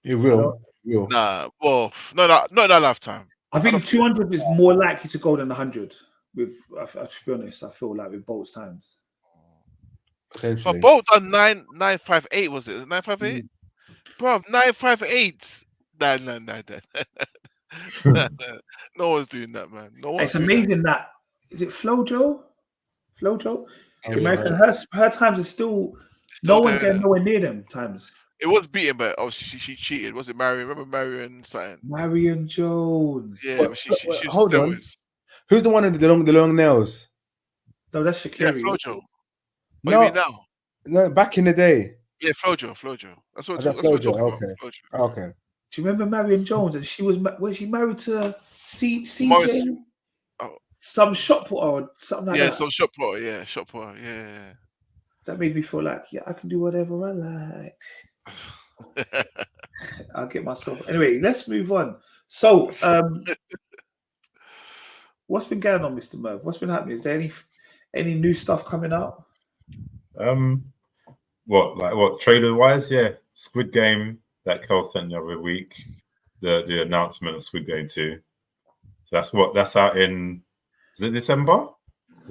S3: It will.
S2: Not in our lifetime.
S1: I think 200 is more likely to go than 100. To be honest, I feel like with Bolt's times.
S2: But Bolt done 958, was it? Was it 958? Bro, 958. No. No one's doing that, man.
S1: It's amazing that. Is it Flojo? American. Her times are still no one getting nowhere near them times.
S2: It was beaten, but obviously she cheated. Was it Marion? Remember Marion something?
S1: Marion Jones.
S2: Yeah, but she
S3: hold on. Who's the one with the long nails?
S1: No, that's Shakira.
S2: Yeah, Flojo.
S3: No,
S2: you mean now?
S3: No, back in the day.
S2: Yeah, Flojo. That's what
S3: Flojo. Okay.
S2: Flojo.
S3: Okay.
S1: Do you remember Marion Jones? And she was she married to CJ?
S2: Morris.
S1: Some shop porter or something like that.
S2: Yeah, some shop porter. Yeah.
S1: That made me feel like, I can do whatever I like. I'll get myself. Anyway, let's move on. So, what's been going on, Mr. Merv? What's been happening? Is there any new stuff coming out?
S4: What trailer wise? Yeah, Squid Game that Kel sent the other week. The announcement of Squid Game 2. So that's out in. Is it December?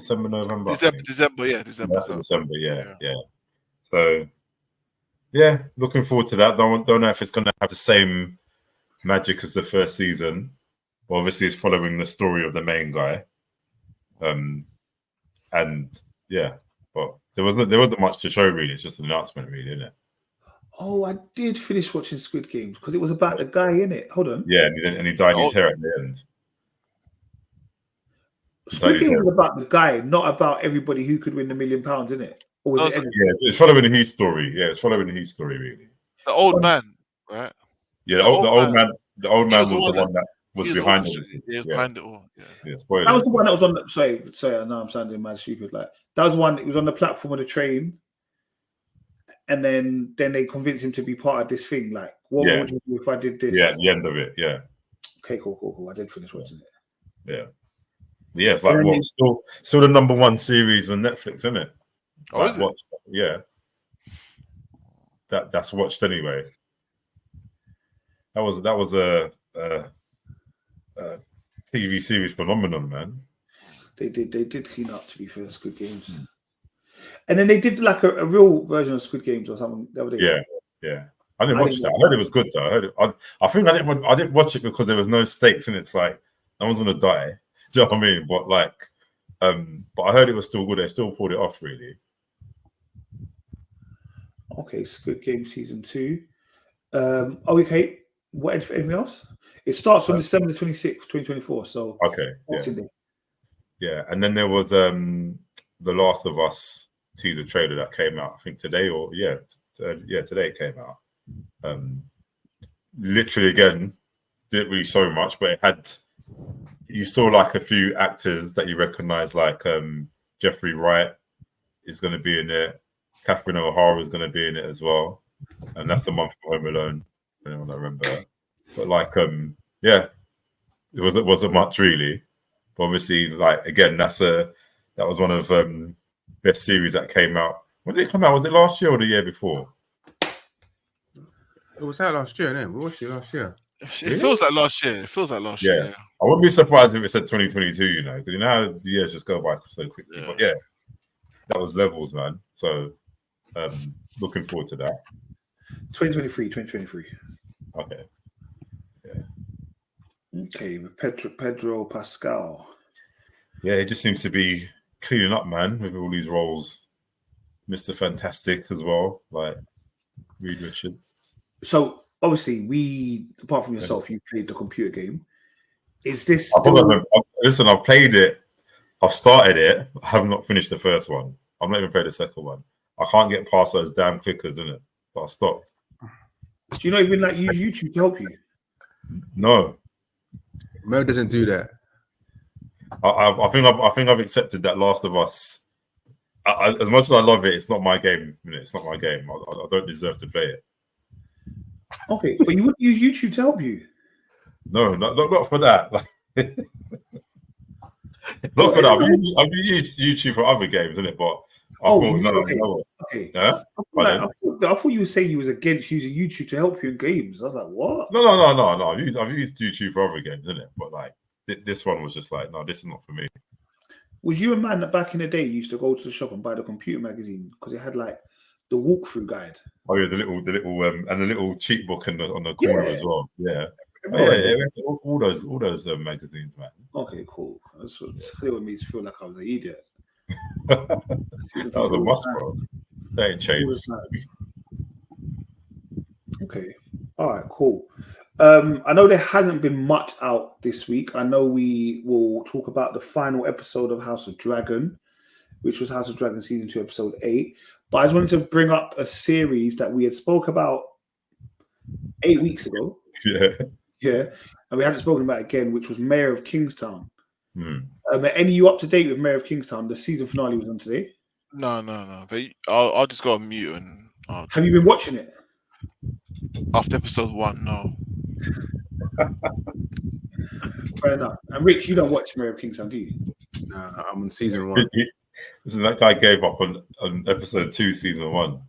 S4: November.
S2: December, yeah. December,
S4: yeah. So, yeah, looking forward to that. Don't know if it's going to have the same magic as the first season. But obviously, it's following the story of the main guy. And yeah, but there wasn't much to show really. It's just an announcement, really, isn't it?
S1: Oh, I did finish watching Squid Games because it was about the guy, innit? Hold on.
S4: Yeah, and he dyed his hair at the end.
S1: Squid Game was about the guy, not about everybody who could win £1 million, innit? Or was it?
S4: Yeah, it's following his story. Yeah, it's following his story, really.
S2: The old man, right?
S4: Yeah, the old man. The old man was the one that was behind it.
S2: He was behind it all.
S4: Yeah,
S1: that was the one that was on the. Sorry, I know I'm sounding mad stupid. Like that was one. It was on the platform of the train, and then they convinced him to be part of this thing. Like, what would you do if I did this?
S4: Yeah, the end of it. Yeah.
S1: Okay, cool. I did finish watching it.
S4: Yeah. Yeah, it's like still the #1 series on Netflix, isn't it?
S2: Oh, is it?
S4: Yeah. That's watched anyway. That was a TV series phenomenon, man.
S1: They did clean up, to be fair, Squid Games. And then they did like a real version of Squid Games or something the other day.
S4: Yeah. I didn't watch that. I heard it was good though. I think I didn't watch it because there was no stakes, and it's like No one's gonna die. Do you know what I mean? But like, but I heard it was still good. They still pulled it off, really.
S1: Okay, Squid Game season 2. Okay, what anything else? It starts on December 26th, 2024. So
S4: okay, yeah. And then there was The Last of Us teaser trailer that came out. I think today or today it came out. Literally again, didn't really show much, but it had. You saw like a few actors that you recognize, like Jeffrey Wright is going to be in it. Catherine O'Hara is going to be in it as well, and that's the month for Home Alone. I don't remember, but like, it wasn't much really. But obviously, like again, that was one of best series that came out. When did it come out? Was it last year or the year before?
S3: It was out last year, didn't it? We watched it last year.
S2: It feels like last year. It feels like last year. Yeah.
S4: I wouldn't be surprised if it said 2022. You know, because you know how the years just go by so quickly. Yeah. But yeah, that was levels, man. So. Looking forward to that.
S1: 2023.
S4: Okay. Yeah.
S1: Okay, Pedro Pascal.
S4: Yeah, it just seems to be cleaning up, man, with all these roles. Mr. Fantastic as well, like Reed Richards.
S1: So obviously, apart from yourself, you played the computer game. Is this?
S4: Listen, I've played it. I've started it. I have not finished the first one. I've not even played the second one. I can't get past those damn clickers, innit? So I stopped.
S1: Do you not even use YouTube to help you?
S4: No.
S3: Mo doesn't do that.
S4: I think I've accepted that Last of Us. As much as I love it, it's not my game. It's not my game. I don't deserve to play it.
S1: Okay, but you wouldn't use YouTube to help you?
S4: No, not for that. Not for that. I've used YouTube for other games, innit? But I thought,
S1: okay.
S4: Yeah?
S1: I thought you were saying you was against using YouTube to help you in games. I was like, what?
S4: No. I've used YouTube for other games, innit? But like this one was just like, no, this is not for me.
S1: Was you a man that back in the day used to go to the shop and buy the computer magazine because it had like the walkthrough guide?
S4: Oh yeah, the little and the little cheat book on the corner as well. Yeah. All those magazines, man.
S1: Okay, cool. That's what made me feel like I was an idiot.
S4: That was a must, bro. That ain't changed.
S1: Okay. All right, cool. I know there hasn't been much out this week. I know we will talk about the final episode of House of Dragon, which was House of Dragon Season 2, Episode 8. But I just wanted to bring up a series that we had spoke about 8 weeks ago. Yeah. And we hadn't spoken about again, which was Mayor of Kingstown. Are any of you up to date with Mayor of Kingstown? The season finale was on today.
S2: No. I'll just go on mute and.
S1: Have you been watching it?
S2: After episode 1, no.
S1: Fair enough. And Rich, you don't watch Mayor of Kingstown, do you?
S3: No, I'm on season 1.
S4: Listen, that guy gave up on episode 2, season 1.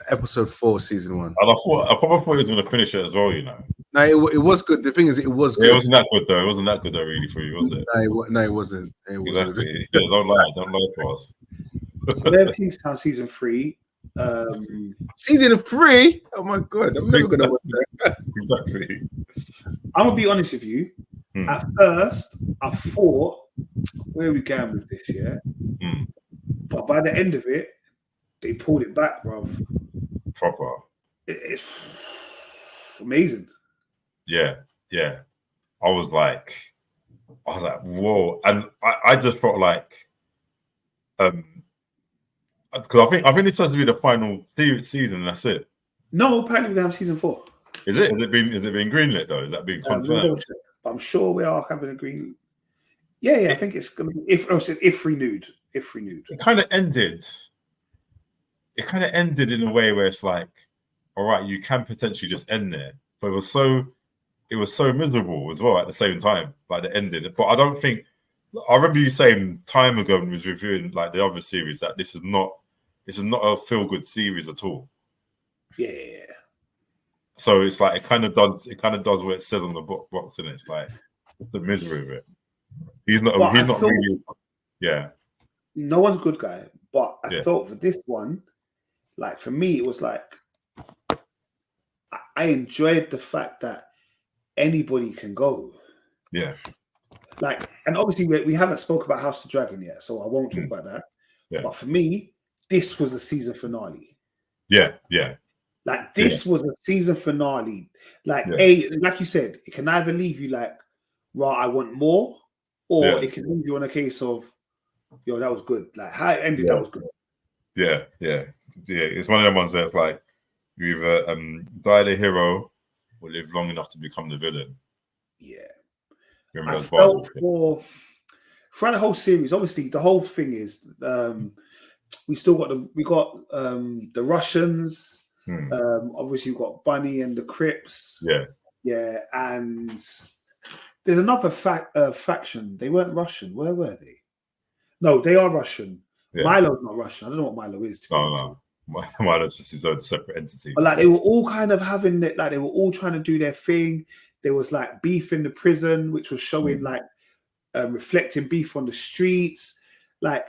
S3: Episode 4, season 1.
S4: And I probably thought he was going to finish it as well, you know.
S3: No, it was good. The thing is, it was good.
S4: It wasn't that good, though. It wasn't that good, though, really, for you, was it?
S3: No, it wasn't.
S4: Exactly. Yeah, don't lie to us.
S1: Mayor of Kingstown season 3.
S3: Season 3? Oh my god! I'm never gonna watch that.
S4: Exactly.
S1: I'm gonna be honest with you. At first, I thought, where are we going with this? Yeah. But by the end of it, they pulled it back, bro.
S4: Proper.
S1: It's amazing.
S4: Yeah. I was like, whoa, and I just felt like, because I think it's supposed to be the final season, and that's it.
S1: No, apparently we're gonna have season 4.
S4: Is it? Has it been greenlit though? Is that being confirmed?
S1: I'm sure we are having a green. Yeah. I think it's gonna be if renewed. It
S4: kind of ended. It kind of ended in a way where it's like, all right, you can potentially just end there, but it was so miserable as well at the same time. Like the ending, but I don't think. I remember you saying time ago when we was reviewing like the other series that this is not a feel good series at all.
S1: Yeah.
S4: So it's like it kind of does what it says on the box, and it's like the misery of it. He's not really. Yeah.
S1: No one's a good guy, but I felt for this one, like for me, it was like I enjoyed the fact that anybody can go.
S4: Yeah.
S1: like, and obviously we haven't spoke about House of Dragon yet, so I won't talk about that.
S4: Yeah.
S1: But for me, this was a season finale.
S4: Yeah.
S1: Like this was a season finale. Like like you said, it can either leave you like, right, I want more, or it can leave you on a case of, yo, that was good. Like how it ended, that was good.
S4: Yeah. It's one of them ones where it's like you either die the hero or live long enough to become the villain.
S1: Yeah.
S4: Remember
S1: I felt throughout the whole series, obviously the whole thing is we got the Russians. Obviously we've got Bunny and the Crips. Yeah, and there's another faction. They weren't Russian. Where were they? No, they are Russian. Milo's not Russian. I don't know what Milo is.
S4: No. Milo's just his own separate entity.
S1: But like they were all kind of having that, like they were all trying to do their thing. There was like beef in the prison, which was showing like reflecting beef on the streets. Like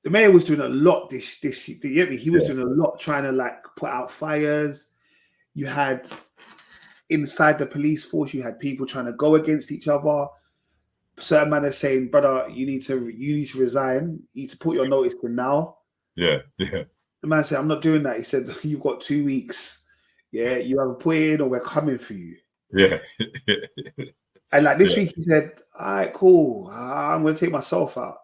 S1: the mayor was doing a lot. He was doing a lot trying to like put out fires. You had inside the police force, you had people trying to go against each other. Certain man is saying, brother, you need to resign. You need to put your notice in now.
S4: Yeah.
S1: The man said, I'm not doing that. He said, you've got 2 weeks. Yeah, you have a put in or we're coming for you.
S4: Yeah.
S1: And like this week he said, all right, cool. I'm going to take myself out.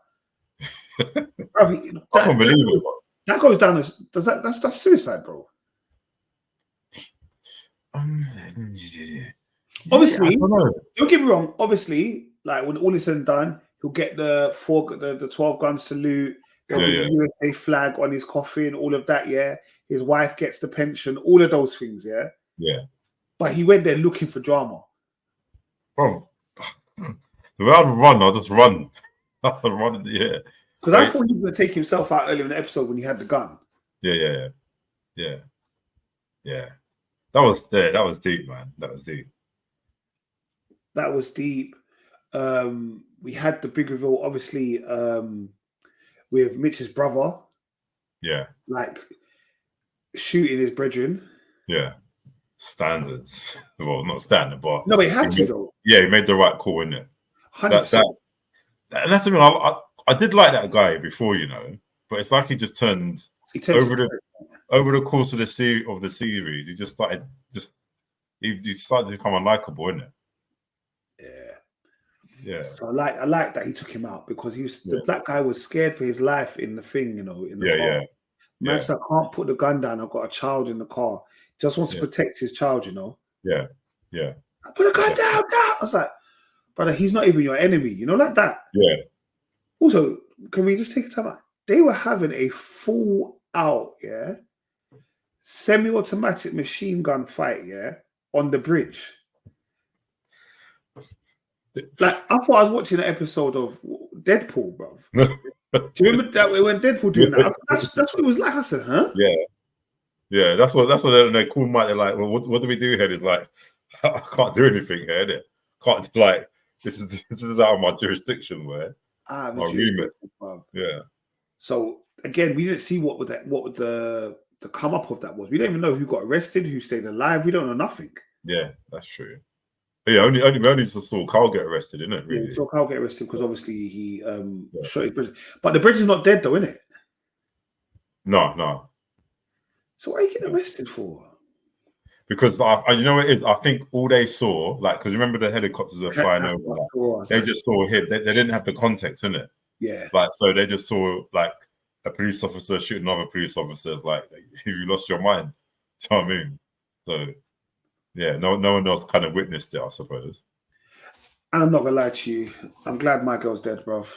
S4: Unbelievable.
S1: That goes down as that's suicide, bro. Obviously, don't get me wrong. Obviously, like when all is said and done, he'll get the 12 gun salute. There'll be the USA flag on his coffin, all of that. Yeah, his wife gets the pension, all of those things. Yeah. But he went there looking for drama.
S4: Bro, the way I'd run, I'll just run. I'll run. Yeah.
S1: Because I thought he was going to take himself out earlier in the episode when he had the gun.
S4: Yeah. That was deep, man. That was deep. We had the big reveal, obviously, with Mitch's brother. Yeah.
S1: Like shooting his brethren.
S4: Yeah. Standards. Well, not standard, but
S1: no, but he had to though.
S4: Yeah, he made the right call, innit?
S1: 100%.
S4: And that's the thing. I did like that guy before, you know, but it's like he just turned over the course of the series. He just started he started to become unlikable, isn't it? Yeah. So
S1: I like that he took him out because the black guy was scared for his life in the thing, you know, in the car. Man said, I can't put the gun down. I've got a child in the car. Just wants to protect his child, you know.
S4: Yeah.
S1: I put the gun down. I was like, brother, he's not even your enemy, you know, like that.
S4: Yeah.
S1: Also, can we just take a time out? They were having a full out, semi-automatic machine gun fight, on the bridge. Like, I thought I was watching an episode of Deadpool, bro. Do you remember that when Deadpool doing that? That's what it was like. I said, huh?
S4: Yeah. That's what they call Mike. They're like, well, what do we do here? It's like, I can't do anything here, innit? Can't like this is out of my jurisdiction, where my remit. Yeah.
S1: So again, we didn't see what the come up of that was. We don't even know who got arrested, who stayed alive. We don't know nothing.
S4: Yeah, that's true. But yeah, only saw Carl get arrested, isn't it? Really?
S1: Yeah, we saw Carl get arrested because obviously he shot his bridge. But the bridge is not dead though, isn't it?
S4: No.
S1: So what are you getting arrested for?
S4: Because you know what it is? I think all they saw, like, because remember the helicopters were flying over, they just saw him. They didn't have the context, innit?
S1: Yeah.
S4: Like, so they just saw like a police officer shooting other police officers. Like, have you lost your mind? Do you know what I mean? So, yeah, no one else kind of witnessed it, I suppose.
S1: And I'm not gonna lie to you, I'm glad my girl's dead, bruv.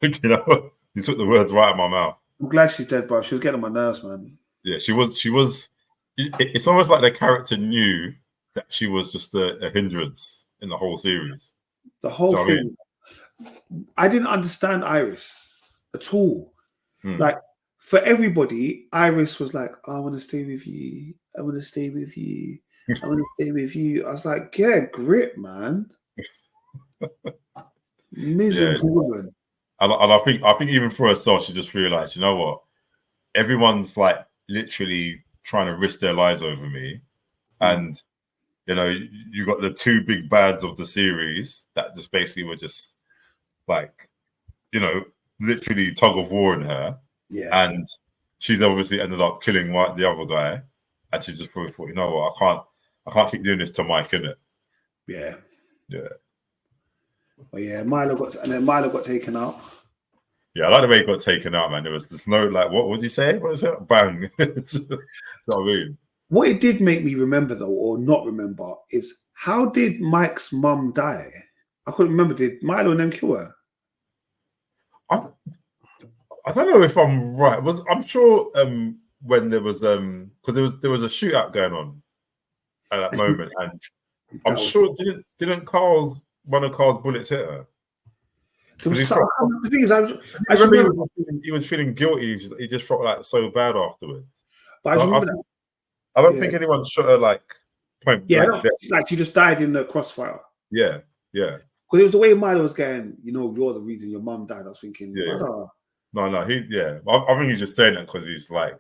S4: You know, you took the words right out of my mouth.
S1: I'm glad she's dead, bruv. She was getting on my nerves, man.
S4: Yeah, she was. It's almost like the character knew that she was just a hindrance in the whole series.
S1: The whole thing. I didn't understand Iris at all. Like, for everybody, Iris was like, oh, I want to stay with you. I want to stay with you. I want to stay with you. I was like, get grip, man. Miserable woman.
S4: And I think even for herself, she just realized, you know what? Everyone's like literally trying to risk their lives over me, and you know, you got the two big bads of the series that just basically were just like, you know, literally tug of war in her.
S1: Yeah.
S4: And she's obviously ended up killing the other guy. And she just probably thought, you know what, I can't keep doing this to Mike, innit?
S1: Yeah.
S4: Yeah.
S1: But yeah, Milo got taken out.
S4: Yeah, I like the way he got taken out, man. There was just no, like, what would you say? What is it? Bang. You know what I mean?
S1: What it did make me remember, though, or not remember, is how did Mike's mum die? I couldn't remember. Did Milo and them kill her?
S4: I don't know if I'm right. I'm sure when there was because there was a shootout going on at that moment, and I'm sure didn't one of Carl's bullets hit her?
S1: The thing is, I
S4: remember he was feeling guilty. He just felt like so bad afterwards.
S1: But
S4: I don't think anyone shot her like point blank.
S1: Like she just died in the crossfire.
S4: Yeah.
S1: Because it was the way Milo was going, you know, you're the reason your mum died. I was thinking,
S4: No. I think he's just saying that because he's like,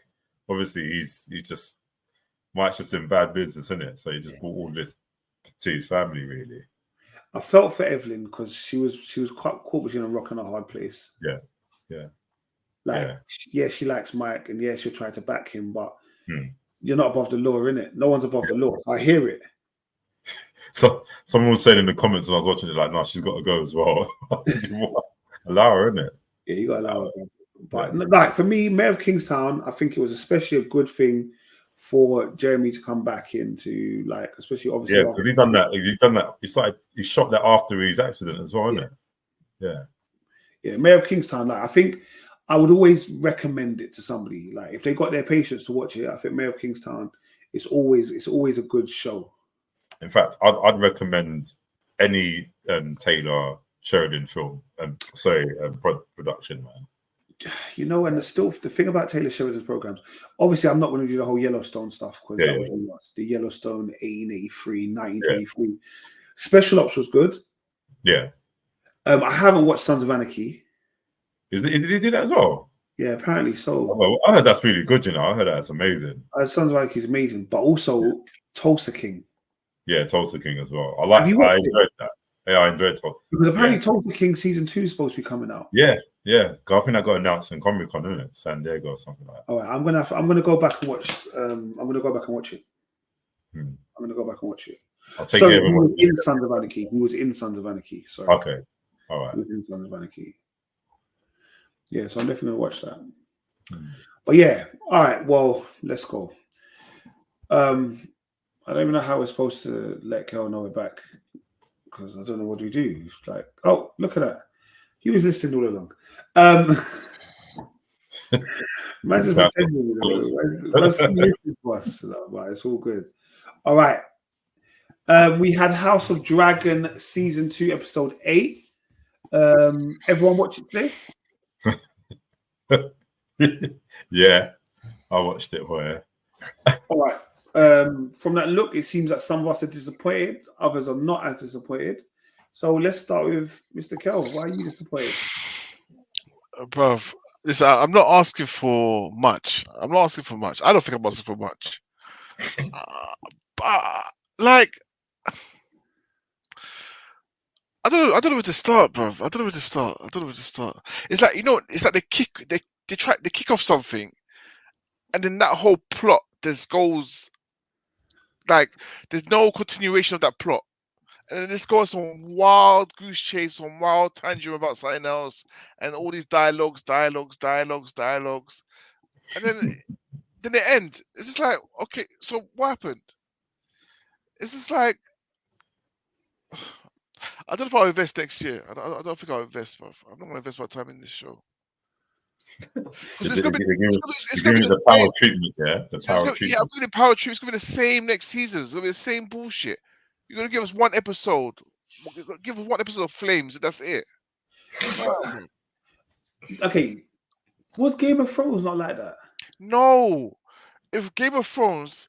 S4: obviously he's just Mike's just in bad business, isn't it? So he just brought all this to his family, really.
S1: I felt for Evelyn because she was quite caught between a rock and a hard place.
S4: Yeah.
S1: She likes Mike, and she'll try to back him, but you're not above the law, innit? No one's above the law. I hear it.
S4: So someone was saying in the comments when I was watching it, like, no, she's got to go as well. Allow her, innit?
S1: Yeah, you got to allow her. But like for me, Mayor of Kingstown, I think it was especially a good thing for Jeremy to come back into, like, especially obviously.
S4: Yeah, because he's done that. He shot that after his accident as well, isn't it?
S1: Yeah, Mayor of Kingstown. Like, I think I would always recommend it to somebody. Like, if they got their patience to watch it, I think Mayor of Kingstown is always a good show.
S4: In fact, I'd recommend any Taylor Sheridan film. Production, man.
S1: You know, and the thing about Taylor Sheridan's programs, obviously, I'm not going to do the whole Yellowstone stuff because that was a lot. The Yellowstone 1883, 1923. Special Ops was good.
S4: Yeah.
S1: I haven't watched Sons of Anarchy.
S4: Did he do that as well?
S1: Yeah, apparently so.
S4: Well, I heard that's really good, you know. I heard that's amazing.
S1: Sons of Anarchy is amazing, but also Tulsa King.
S4: Yeah, Tulsa King as well. I enjoyed that. Yeah, I enjoyed Tulsa.
S1: Because apparently Tulsa King season 2 is supposed to be coming out.
S4: Yeah. I think that got announced in Comic-Con, isn't it? San Diego or something like that.
S1: All right, I'm gonna go back and watch. I'm gonna go back and watch it. I'm gonna go back and watch it.
S4: I'll take it.
S1: He was in Sons of Anarchy. He was in Sons of Anarchy. Sorry.
S4: Okay. All right.
S1: He was in Sons of Anarchy. Yeah, so I'm definitely gonna watch that. But yeah, all right. Well, let's go. I don't even know how we're supposed to let Kel know we're back because I don't know what we do. It's like, oh, look at that. He was listening all along. Imagine pretending, to us, but it's all good. All right. We had House of Dragon Season 2, Episode 8. Everyone watch it today?
S4: Yeah, I watched it for you.
S1: All right. From that look, it seems like some of us are disappointed, others are not as disappointed. So let's start with Mr. Kel. Why are you disappointed?
S2: Bruv, listen, I'm not asking for much. I don't think I'm asking for much. But like, I don't know where to start, bruv. I don't know where to start. It's like, you know, it's like they kick off something, and then that whole plot goes like there's no continuation of that plot. And then this goes on wild goose chase, on wild tangent about something else, and all these dialogues. And then they end. It's just like, okay, so what happened? It's just like, I don't know if I'll invest next year. I don't think I'll invest, bro. I'm not going to invest my time in this show. It's going to be the
S4: power treatment, yeah? The power treatment.
S2: Yeah, I'm going to power treatment. It's going to be the same next season. It's going to be the same bullshit. You're going to give us one episode. Give us one episode of Flames, and that's it.
S1: Okay. Was Game of Thrones not like that?
S2: No. If Game of Thrones,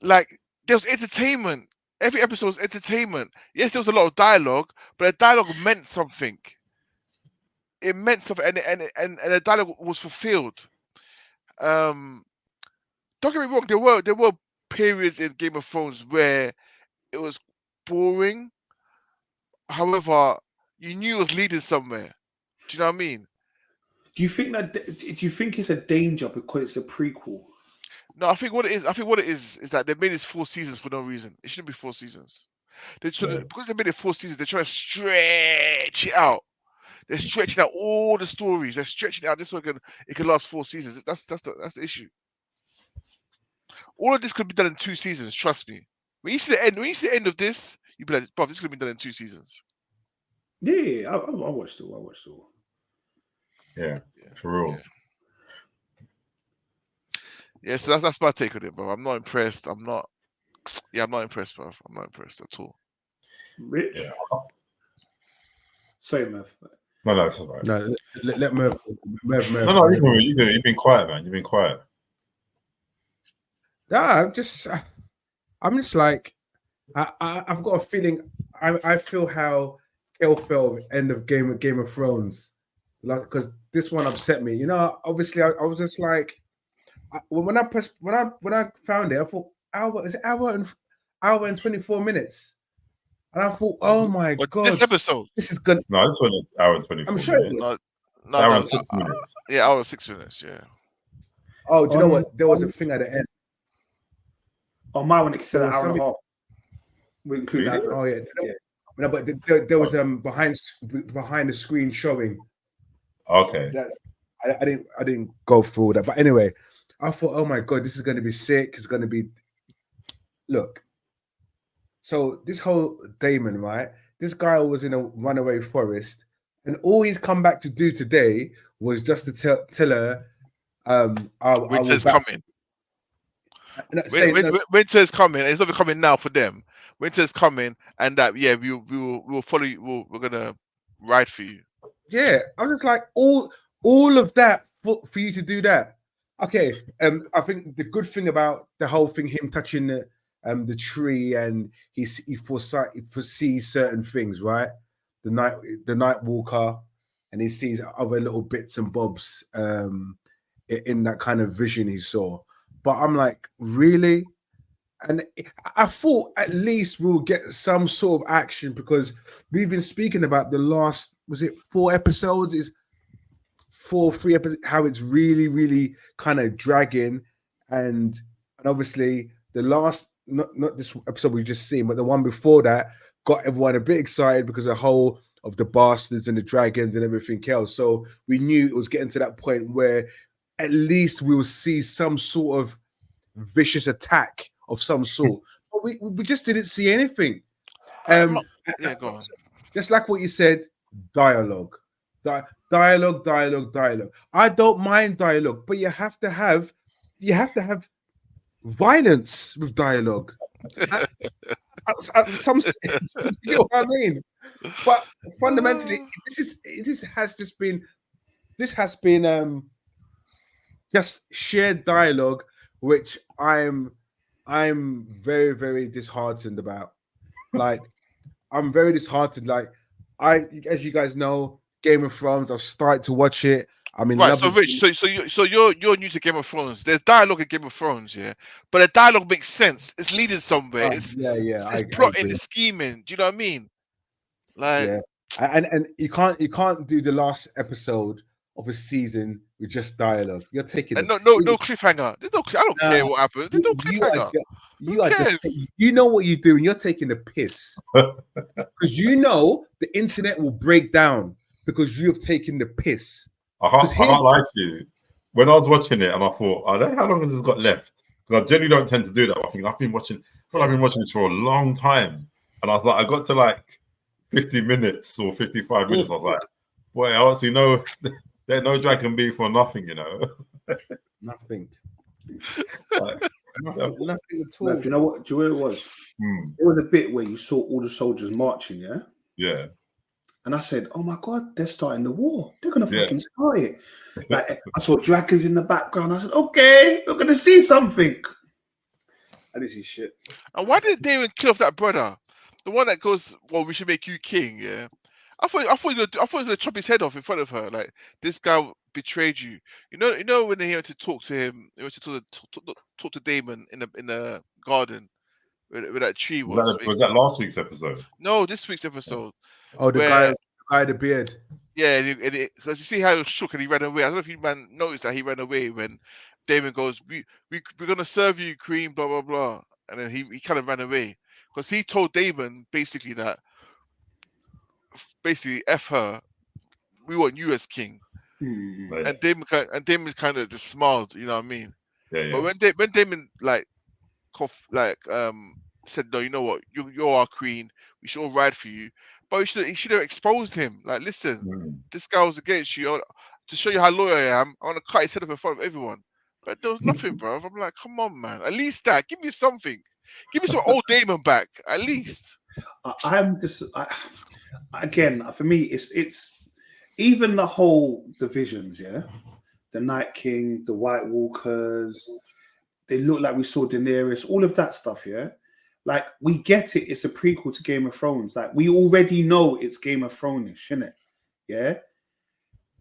S2: like, there was entertainment. Every episode was entertainment. Yes, there was a lot of dialogue, but the dialogue meant something. It meant something, and the dialogue was fulfilled. Don't get me wrong. There were periods in Game of Thrones where it was boring. However, you knew it was leading somewhere. Do you know what I mean?
S1: Do you think it's a danger because it's a prequel?
S2: No, I think what it is that they made this 4 seasons for no reason. It shouldn't be 4 seasons. Because they made it 4 seasons, they're trying to stretch it out. They're stretching out all the stories. They're stretching it out. This way it can last 4 seasons. That's the issue. All of this could be done in 2 seasons. Trust me. When you see the end of this, you'll be like, "Bro, this could be done in 2 seasons."
S1: Yeah, I watched it.
S4: Yeah, for real.
S2: Yeah, so that's my take on it, bro. I'm not impressed. I'm not impressed, bro. I'm not impressed at all.
S1: Rich?
S4: Yeah.
S1: Sorry, Merv.
S4: No, it's all right.
S3: No, let Merv.
S4: No, you've been quiet, man. You've been quiet.
S3: Nah, I'm just like, I've got a feeling. I feel how Kel felt at the end of Game of Thrones, like, because this one upset me. You know, obviously, I was just like, when I found it, I thought hour and 24 minutes, and I thought, oh my god,
S2: this episode,
S3: this is gonna.
S4: No, this one is hour and 24
S3: I'm sure
S4: minutes.
S2: No,
S4: hour and 6 minutes.
S2: Yeah, hour and 6 minutes. Yeah.
S3: Oh, do you know what? There was a thing at the end.
S1: Oh, my one, it said an hour and a half. We include that.
S3: Oh yeah. No, but there was behind the screen showing.
S4: Okay.
S3: That I didn't go through that, but anyway, I thought, oh my god, this is going to be sick. It's going to be. Look. So this whole Damon, right? This guy was in a runaway forest, and all he's come back to do today was just to tell her,
S2: Winter's coming. Winter's coming. It's not coming now for them. Winter's coming, and that we'll follow you. We're gonna ride for you.
S3: Yeah, I was just like all of that for you to do that. Okay, I think the good thing about the whole thing, him touching the tree, and he foresees certain things, right? The night walker, and he sees other little bits and bobs in that kind of vision he saw. But I'm like, really? And I thought at least we'll get some sort of action, because we've been speaking about the last, was it 4 episodes? Is 3 episodes, how it's really, really kind of dragging. And obviously the last, not this episode we just seen, but the one before that got everyone a bit excited because the whole of the bastards and the dragons and everything else. So we knew it was getting to that point where at least we will see some sort of vicious attack of some sort. But we just didn't see anything.
S2: Go on.
S3: Just like what you said, dialogue. Dialogue. I don't mind dialogue, but you have to have violence with dialogue. at some you know what I mean? But fundamentally, this has been just shared dialogue, which I'm very, very disheartened about. Like, I'm very disheartened. Like, as you guys know, Game of Thrones, I've started to watch it. I mean,
S2: right. So, Rich, so you're new to Game of Thrones. There's dialogue in Game of Thrones, yeah, but the dialogue makes sense. It's leading somewhere. It's plotting, it's scheming. Do you know what I mean? Like,
S3: yeah, and you can't do the last episode of a season with just dialogue. You're taking
S2: no cliffhanger. There's no. I don't care what happens. There's no cliffhanger.
S3: You know what you're doing. You're taking the piss because you know the internet will break down because you have taken the piss.
S4: I can't lie to you. When I was watching it, and I thought, how long has this got left? Because I generally don't tend to do that. I think I've been watching this for a long time, and I was like, I got to like 50 minutes or 55 minutes. I was like, boy, I honestly know there's no dragon beef or nothing, you know.
S3: Nothing.
S1: Nothing at all. Do you know what? Do you know what it was? It was a bit where you saw all the soldiers marching, yeah?
S4: Yeah.
S1: And I said, oh my God, they're starting the war. They're going to fucking start it. Like, I saw dragons in the background. I said, okay, we're going to see something. I didn't see shit.
S2: And why did they even kill off that brother? The one that goes, well, we should make you king, yeah? I thought he was going to chop his head off in front of her. Like, this guy betrayed you. You know when he went to talk to him, he went to talk to Damon in the garden. where that tree was.
S4: Was that last week's episode?
S2: No, this week's episode.
S3: Oh, the guy with the beard.
S2: Yeah, because you see how he was shook and he ran away. I don't know if you man noticed that he ran away when Damon goes, we're gonna serve you, Queen, blah blah blah, and then he kind of ran away because he told Damon basically that F her, we want you as king. And Damon kind of just smiled, you know what I mean?
S4: Yeah.
S2: But when Damon said, no, you know what, you're our queen, we should all ride for you. But he should have exposed him. Like, listen, this guy was against you. To show you how loyal I am, I want to cut his head off in front of everyone. But there was nothing, bro. I'm like, come on, man. At least that. Give me something. Give me some old Damon back, at least.
S1: Again, for me, it's even the whole divisions, yeah? The Night King, the White Walkers, they look like we saw Daenerys, all of that stuff, yeah? Like, we get it, it's a prequel to Game of Thrones. Like, we already know it's Game of Thrones-ish, innit? Yeah?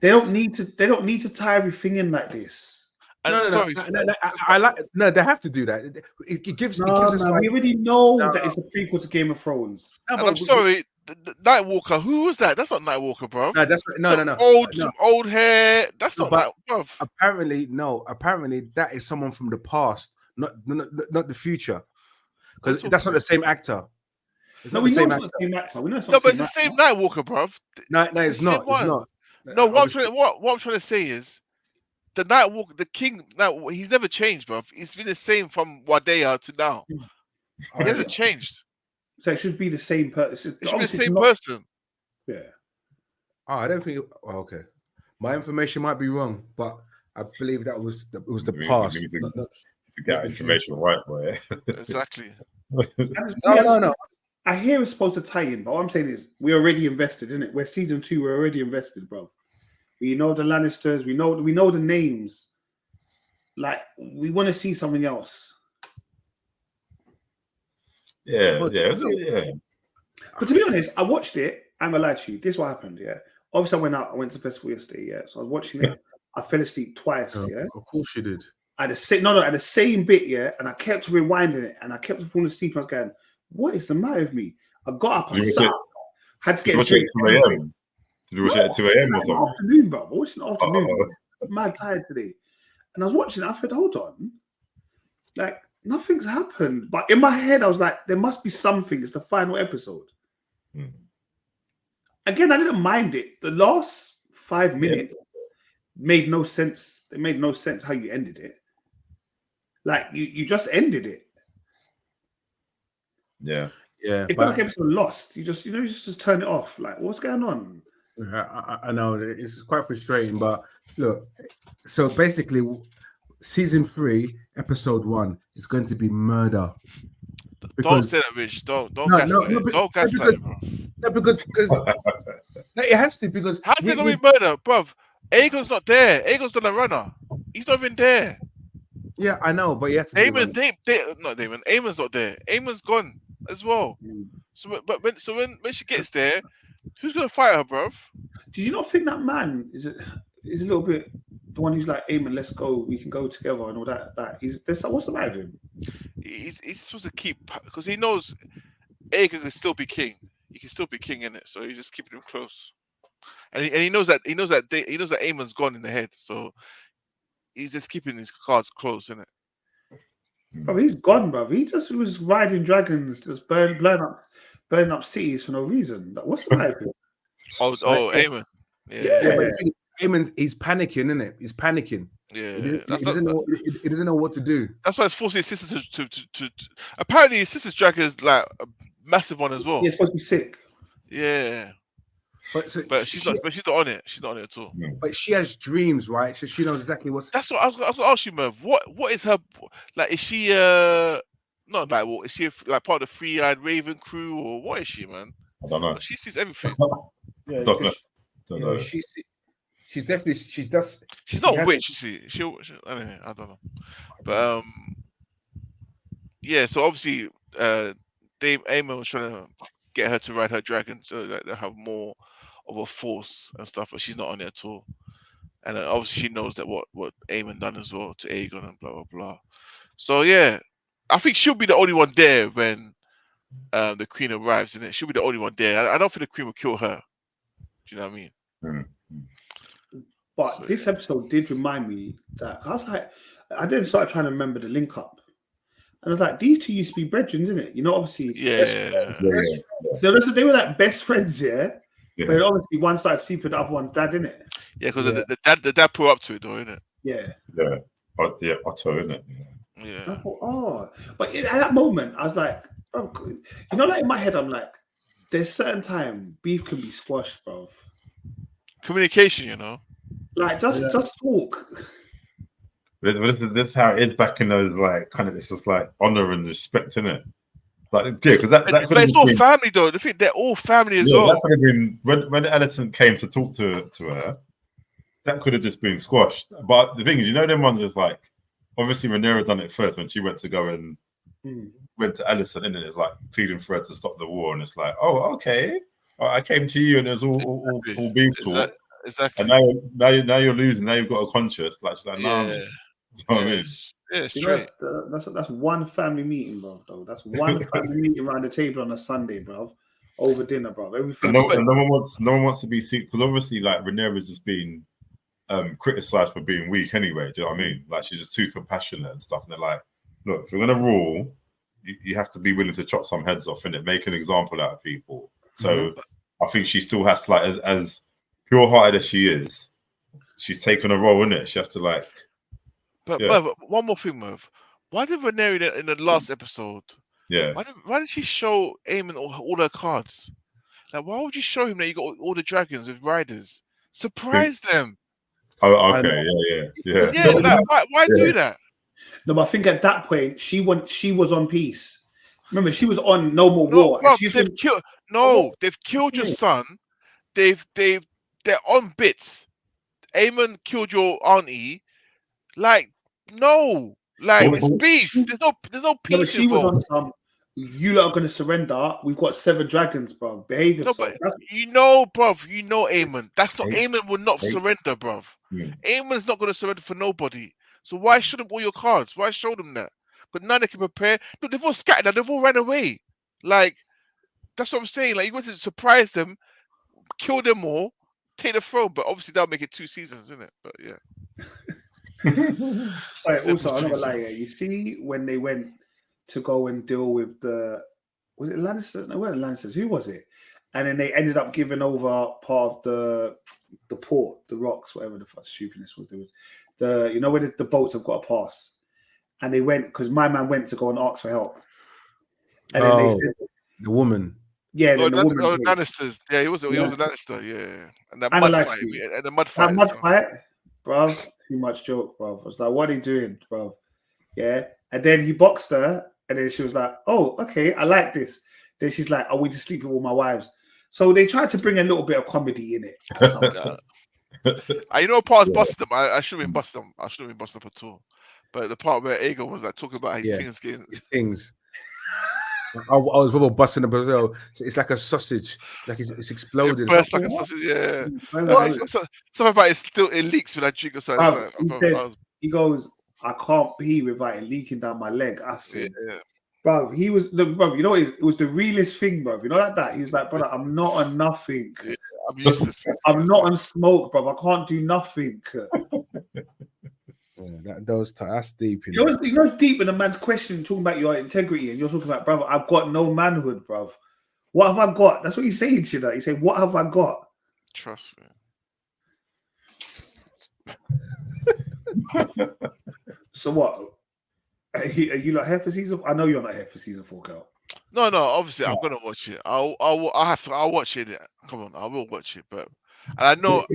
S1: They don't need to tie everything in like this.
S3: No, they have to do that. It gives us
S1: we already know that it's a prequel to Game of Thrones.
S2: No, and I'm sorry, the Night Walker. Who was that? That's not Night Walker, bro.
S3: No, that's no.
S2: Old hair. That's not Night Walker.
S3: Apparently, that is someone from the past, not the future, because that's not the same actor.
S1: No, we know it's not the same actor. We know it's not.
S2: No, but it's the same Night Walker, bro.
S3: No, it's not. It's not.
S2: No, what I'm trying to say is, the Night Walker, the King, he's never changed, bro. He's been the same from Wadea to now. He hasn't changed.
S1: So it should be the same person.
S2: It should be the same person.
S1: Yeah.
S3: Oh, I don't think. Okay, my information might be wrong, but I believe it was the past.
S4: To get information right, boy.
S2: Exactly.
S3: No.
S1: I hear it's supposed to tie in, but what I'm saying is we're already invested in it. We're season 2. We're already invested, bro. We know the Lannisters. We know the names. Like, we want to see something else.
S4: Yeah.
S1: But to be honest, I watched it. I'm gonna lie to you. This is what happened. Yeah. Obviously, I went to the festival yesterday. Yeah. So I was watching it. I fell asleep twice. Yeah.
S3: Of course you did.
S1: At the same bit. Yeah. And I kept rewinding it, and I kept falling asleep. I was going, "What is the matter with me?" I got up. I sat. Had to get
S4: it 2 a.m. Did you watch it at 2 a.m. or something?
S1: Afternoon, bro. I watched it in the afternoon. I'm mad tired today. And I was watching it. I said, hold on. Like, nothing's happened. But in my head, I was like, there must be something. It's the final episode. Again, I didn't mind it. The last 5 minutes made no sense. It made no sense how you ended it. Like, you just ended it.
S4: Yeah.
S3: Yeah.
S1: It felt like episode lost. You just turn it off. Like, what's going on?
S3: I know it's quite frustrating, but look. So basically, season 3, episode 1 is going to be murder.
S2: Don't say that, Rich. Don't gaslight it.
S3: No, because it has to. Because
S2: how's it gonna be murder, bruv? Aegon's not there. Aegon's not a runner. He's not even there.
S3: Yeah, I know, but yes,
S2: not Damon. Aemon's not there. Aemon's gone as well. So, when she gets there, who's gonna fight her, bruv?
S1: Did you not think that man is a little bit the one who's like, Aemon, let's go, we can go together and all that? What's the matter with him?
S2: He's supposed to keep, because he knows Aegon can still be king. He can still be king in it, so he's just keeping him close. And he knows that Aemon's gone in the head, so he's just keeping his cards close, isn't it?
S1: Bro, he's gone, bro. He just was riding dragons, just burning up cities for no reason. Like, what's the matter with him?
S2: Aemon.
S3: Yeah. Aemon, he's panicking, isn't it? He's panicking.
S2: Yeah,
S3: he doesn't know what to do.
S2: That's why it's forcing his sister to. Apparently, his sister's dragon is like a massive one as well.
S1: Yeah, it's supposed to be sick.
S2: Yeah, but she's not on it. She's not on it at all.
S3: But she has dreams, right? So she knows exactly what's.
S2: That's what I was going to ask you, Merv. What is her like? Is she not like what? Is she like part of the 3-eyed Raven crew, or what is she, man?
S4: I don't know.
S2: She sees everything.
S3: Yeah,
S4: don't know.
S3: She's definitely she does.
S2: She's not a witch, you see. She anyway, I don't know. But yeah. So obviously, Aemon was trying to get her to ride her dragon so that they have more of a force and stuff, but she's not on it at all. And obviously, she knows that what Aemon done as well to Aegon and blah blah blah. So yeah, I think she'll be the only one there when the Queen arrives, and she'll be the only one there. I don't think the Queen will kill her. Do you know what I mean?
S1: But
S2: So,
S1: this episode did remind me that I was like, I then started trying to remember the link up. And I was like, these two used to be brethren, isn't it? You know, obviously.
S2: yeah.
S1: So they were like best friends, yeah? But obviously one started sleeping with the other one's dad, innit?
S2: Yeah, because the dad put up to it, though, innit?
S1: Yeah.
S4: Yeah. Otto, innit?
S2: Yeah.
S1: I thought, but at that moment, I was like, bro, you know, like in my head, I'm like, there's certain time beef can be squashed, bro.
S2: Communication, you know?
S1: Like, just talk.
S4: This is how it is back in those, like, kind of, it's just like honor and respect, innit? Like, yeah, because that could
S2: but it's all family, though. I think they're all family as well.
S4: That could have been, when Ellison came to talk to her, that could have just been squashed. But the thing is, you know, them ones was like, obviously Rhaenyra done it first when she went to go and went to Ellison, and it's like pleading for her to stop the war, and it's like, oh, okay, I came to you, and it was all beef talk.
S2: Exactly.
S4: And now you're losing. Now you've got a conscience. Like she's like, nah.
S2: Yeah.
S4: You know what I mean?
S2: Yeah,
S1: you know, that's one family meeting, bro. Though that's one family meeting around the table on a Sunday, bro, over dinner, bro. Everything.
S4: No one wants to be seen, because obviously, like, Rhaenyra's just been criticized for being weak anyway. Do you know what I mean? Like, she's just too compassionate and stuff. And they're like, look, if you're gonna rule, you have to be willing to chop some heads off, innit? Make an example out of people. So I think she still has, like, as pure-hearted as she is, she's taken a role in it. She has to, like.
S2: But Merv, one more thing, Merv. Why did Rhaenyra in the last episode?
S4: Yeah.
S2: Why did she show Aemon all her cards? Like, why would you show him that you got all the dragons with riders? Surprise them.
S4: Oh, okay. Yeah.
S2: Yeah. Like, why do that?
S1: No, but I think at that point she was on peace. Remember, she was on no more war.
S2: Bro, they've killed your son. They're on bits. Aemon killed your auntie. Like, no, like, it's beef. There's no peace.
S1: No, but she was on some. You lot are going to surrender. We've got 7 dragons, bro. Behave yourself.
S2: But you know, bruv. You know, Aemon. That's not Aemon. Will not surrender, bruv. Aemon's not going to surrender for nobody. So why show them all your cards? Why show them that? But now they can prepare. No, they've all scattered. They've all ran away. Like, that's what I'm saying. Like, you want to surprise them, kill them all, take the throne. But obviously, that'll make it 2 seasons, isn't it? But yeah.
S1: Also, I'm not gonna lie. You see, when they went to go and deal with was it Lannisters? No, it wasn't Lannisters. Who was it? And then they ended up giving over part of the port, the rocks, whatever the fuck stupidness was. There was where the boats have got to pass, and they went because my man went to go and ask for help, and then they said
S3: the woman.
S1: Yeah, the woman.
S2: Lannisters. Yeah, he was a Lannister. Yeah, and that mud fight.
S1: Bro. Too much joke, bro. I was like, what are you doing, bro? Yeah. And then he boxed her, and then she was like, oh, okay, I like this. Then she's like, I want to sleep with all my wives. So they tried to bring a little bit of comedy in it.
S2: You know, part was busted them. I should have been busted them. I should have been busted up at all. But the part where Aegon was like talking about his things getting
S3: his things. I was probably busting up as well. It's like a sausage, like it's exploded.
S2: It burst like a sausage, yeah. Something about it leaks when I drink or something.
S1: He goes, I can't pee without it leaking down my leg. I said, bro, he was bro. You know, it was the realest thing, bro. You know, like that. He was like, brother, I'm not on nothing.
S2: Yeah, I'm useless.
S1: I'm not on smoke, bro. I can't do nothing.
S3: That's deep.
S1: You know it's deep when a man's question talking about your integrity, and you're talking about, brother, I've got no manhood, bruv. What have I got? That's what he's saying to you. He's saying, what have I got?
S2: Trust
S1: me. So what? Are you not here for season? I know you're not here for season 4, Cal.
S2: No. Obviously, I'm gonna watch it. I'll watch it. Come on, I will watch it. But I know.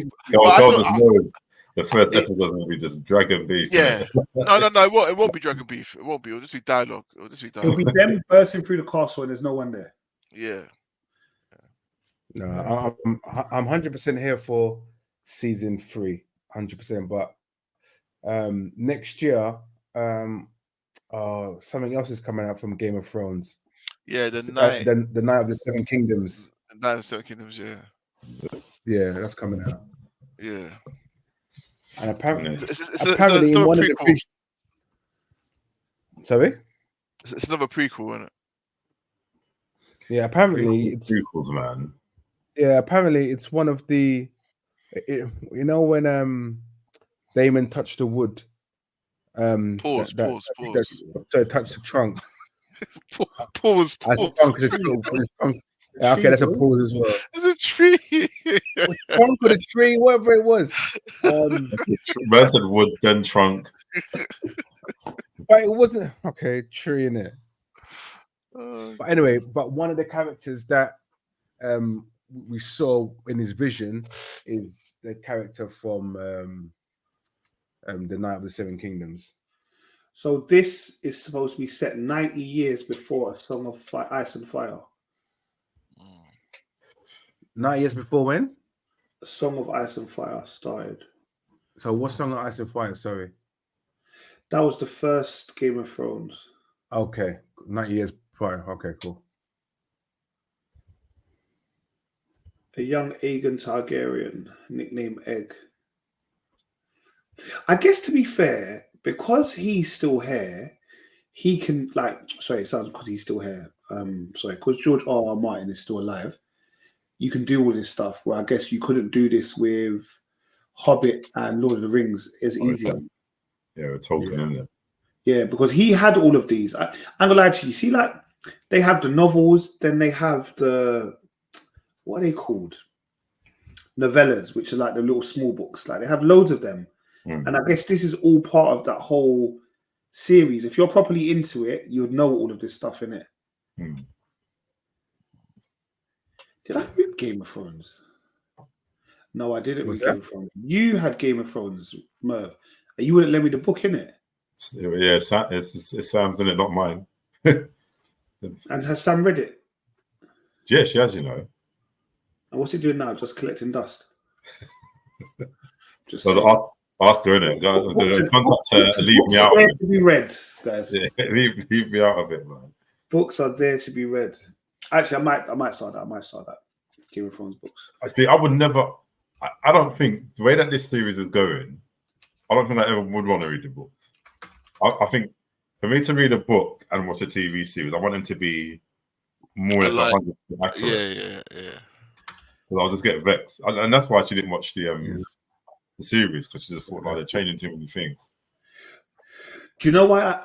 S4: The first episode is going to be just dragon beef.
S2: Yeah. No. It won't be dragon beef. It won't be. It'll just be dialogue.
S1: It'll be them bursting through the castle and there's no one there.
S2: Yeah.
S3: No, I'm 100% here for season 3. 100%. But next year, something else is coming out from Game of Thrones.
S2: Yeah, the Night
S3: of the Seven Kingdoms.
S2: The Night of the Seven Kingdoms. Yeah.
S3: Yeah, that's coming out.
S2: Yeah.
S3: And apparently,
S2: it's
S3: in one of the sorry?
S2: It's another prequel, isn't it?
S3: Yeah, apparently it's
S4: prequels, man.
S3: Yeah, apparently it's one of the. You know when Damon touched the wood.
S2: Pause.
S3: So touched the trunk.
S2: Pause.
S3: As the trunk is a trunk. Yeah, okay, that's a pause as well.
S2: There's a tree.
S3: Trunk or the tree, whatever it was.
S4: Man said wood, then trunk.
S3: But it wasn't okay. Tree in it. But anyway, one of the characters that we saw in his vision is the character from the Night of the Seven Kingdoms.
S1: So this is supposed to be set 90 years before A Song of Ice and Fire.
S3: 9 years before when?
S1: A Song of Ice and Fire started.
S3: So what Song of Ice and Fire? Sorry.
S1: That was the first Game of Thrones.
S3: Okay. 9 years prior. Okay, cool.
S1: A young Aegon Targaryen, nicknamed Egg. I guess to be fair, because he's still here, he can it sounds because he's still here. Because George R.R. Martin is still alive, you can do all this stuff where I guess you couldn't do this with Hobbit and Lord of the Rings as easier.
S4: Yeah, we're talking in there.
S1: Yeah, because he had all of these. I'm gonna lie to you. See, they have the novels, then they have the what are they called? Novellas, which are like the little small books. They have loads of them. And I guess this is all part of that whole series. If you're properly into it, you would know all of this stuff in it. Did I read Game of Thrones? No, I didn't read Game of Thrones. You had Game of Thrones, Merv. And you wouldn't let me the book in it.
S4: Yeah, it's Sam's in it, not mine.
S1: And has Sam read it?
S4: Yeah, she has, you know.
S1: And what's he doing now? Just collecting dust?
S4: Just so ask her, innit? Leave me out of it.
S1: To be read, guys.
S4: Yeah, leave me out of it, man.
S1: Books are there to be read. Actually, I might start that. Game of Thrones books.
S4: I see. I would never. I don't think the way that this series is going, I don't think I ever would want to read the books. I think for me to read a book and watch a TV series, I want them to be more or less 100% accurate.
S2: Yeah.
S4: Because I'll just get vexed, and that's why she didn't watch the series, because she just thought they're changing too many things.
S1: Do you know why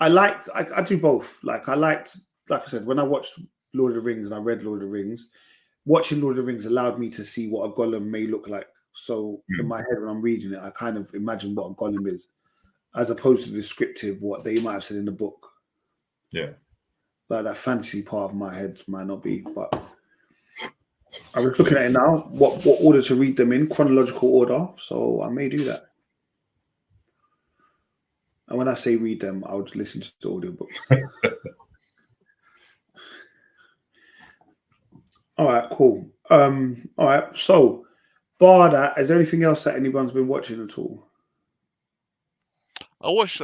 S1: I do both? Like I said, when I watched Lord of the Rings and I read Lord of the Rings, watching Lord of the Rings allowed me to see what a golem may look like. So in my head, when I'm reading it, I kind of imagine what a golem is, as opposed to the descriptive what they might have said in the book.
S4: Yeah,
S1: that fantasy part of my head might not be, but I was looking at it now. What order to read them in, chronological order. So I may do that. And when I say read them, I would listen to the audiobook. All right, cool. All right, so bar that, is there anything else that anyone's been watching at all?
S2: I watched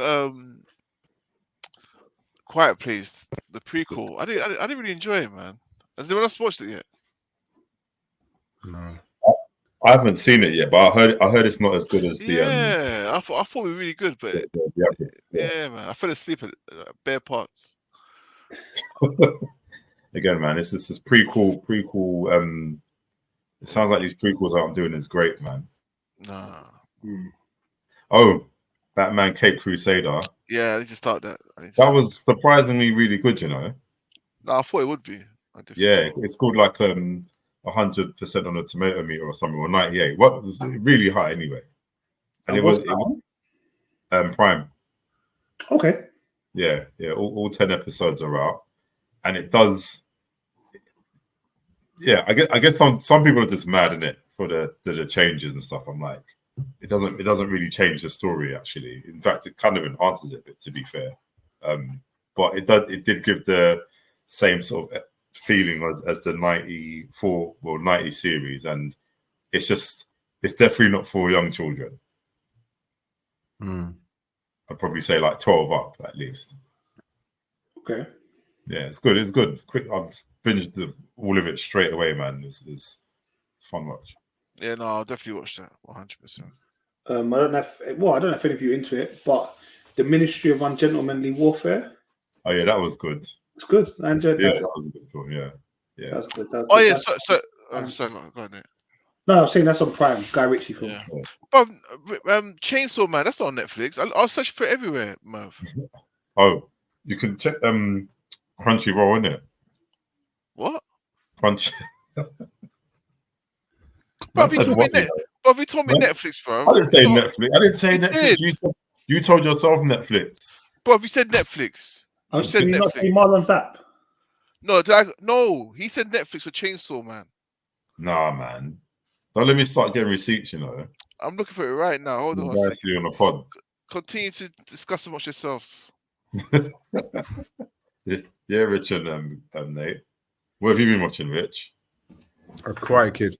S2: Quiet Place, the prequel. I didn't really enjoy it, man. Has anyone else watched it yet?
S3: No.
S4: I haven't seen it yet, but I heard it's not as good as the.
S2: Yeah, I thought it was really good, but yeah, man, I fell asleep at bare parts.
S4: Again, man, it's this prequel. It sounds like these prequels that I'm doing is great, man.
S2: Nah.
S4: Oh, Batman Cape Crusader.
S2: Yeah, I need to start that.
S4: That was surprisingly really good, you know.
S2: No, I thought it would be.
S4: Yeah, it's called like 100% on a tomato meter or something, or 98. What was really high anyway. And it was Prime.
S1: Okay.
S4: Yeah. All 10 episodes are out, and it does. Yeah, I guess some people are just mad in it for the changes and stuff. I'm like, it doesn't really change the story actually. In fact, it kind of enhances it a bit, to be fair. But it did give the same sort of feeling as the 90 series, and it's definitely not for young children. I'd probably say like 12 up at least.
S1: Okay.
S4: Yeah, it's good. It's good. Quick, I've binged all of it straight away, man. It's fun watch.
S2: Yeah, no, I'll definitely watch that 100%.
S1: I don't know if any of you are into it, but The Ministry of Ungentlemanly Warfare.
S4: Oh yeah, that was good.
S1: It's good. I enjoyed that.
S4: Yeah, that was a good film. Yeah.
S1: That's good. That's
S2: Oh
S1: good.
S2: yeah,
S1: That's-
S2: sorry, go on.
S1: No, I'm saying that's on Prime. Guy Ritchie film.
S2: Yeah. But Chainsaw Man, that's not on Netflix. I'll search for it everywhere, Merv.
S4: Oh, you can check Crunchyroll, innit?
S2: What?
S4: Crunch.
S2: But you told me Netflix, bro.
S4: I didn't say Netflix. I didn't say
S2: You
S4: Netflix.
S2: did.
S4: You told yourself Netflix.
S2: But you said Netflix. You said
S1: Can you not
S2: Netflix.
S1: see Marlon's app?
S2: No, he said Netflix for Chainsaw Man.
S4: Nah, man. Don't let me start getting receipts, you know.
S2: I'm looking for it right now. Hold on a
S4: Embarrass
S2: second.
S4: you on the pod.
S2: Continue to discuss amongst yourselves.
S4: Yeah, Rich and Nate. What have you been watching, Rich?
S3: A Karate Kid.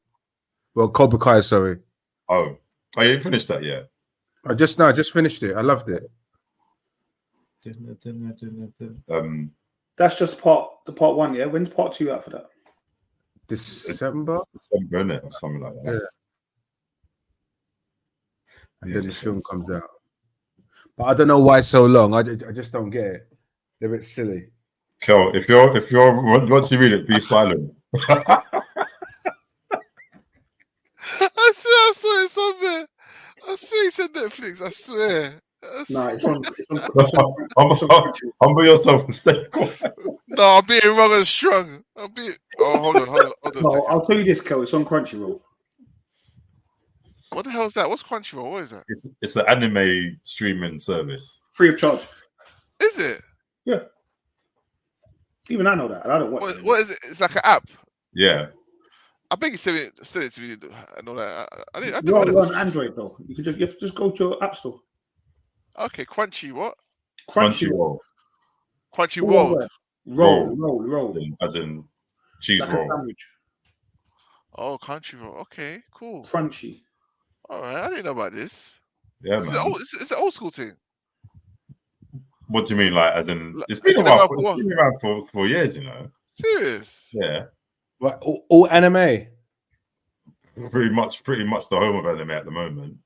S3: Well, Cobra Kai, sorry.
S4: Oh, you ain't finished that yet?
S3: I just finished it. I loved it.
S1: That's just part one, yeah? When's part 2 out for that?
S3: December,
S4: isn't it? Or something like that.
S3: Yeah. And then the film comes out. But I don't know why it's so long. I just don't get it. They're a bit silly.
S4: Kel, if you're once you read it, be silent.
S2: I swear I saw it somewhere. I swear he said Netflix. I swear.
S1: No, it's on
S4: Humble yourself and stay quiet.
S2: No, I'm being wrong and strong. Hold on.
S1: No, I'll tell you this, Kel. It's on Crunchyroll.
S2: What the hell is that? What's Crunchyroll? What is that?
S4: It's an anime streaming service.
S1: Free of charge.
S2: Is it?
S1: Yeah. Even I know that. I don't watch it.
S2: What is it? It's like an app.
S4: Yeah.
S2: I think you said it to me. I know that. I didn't.
S1: You're on Android though. You have to just go to your app store.
S2: Okay, Crunchy what?
S4: Crunchyroll.
S2: Crunchy World.
S1: Roll.
S4: As in cheese
S1: like
S4: roll.
S2: Oh, Crunchyroll. Okay, cool.
S1: Crunchy.
S2: All right, I didn't know about this.
S4: Yeah, man.
S2: It's an old school thing.
S4: What do you mean, like, as in? It's been around for years, you know.
S2: Serious?
S4: Yeah.
S3: What, all anime?
S4: Pretty much the home of anime at the moment.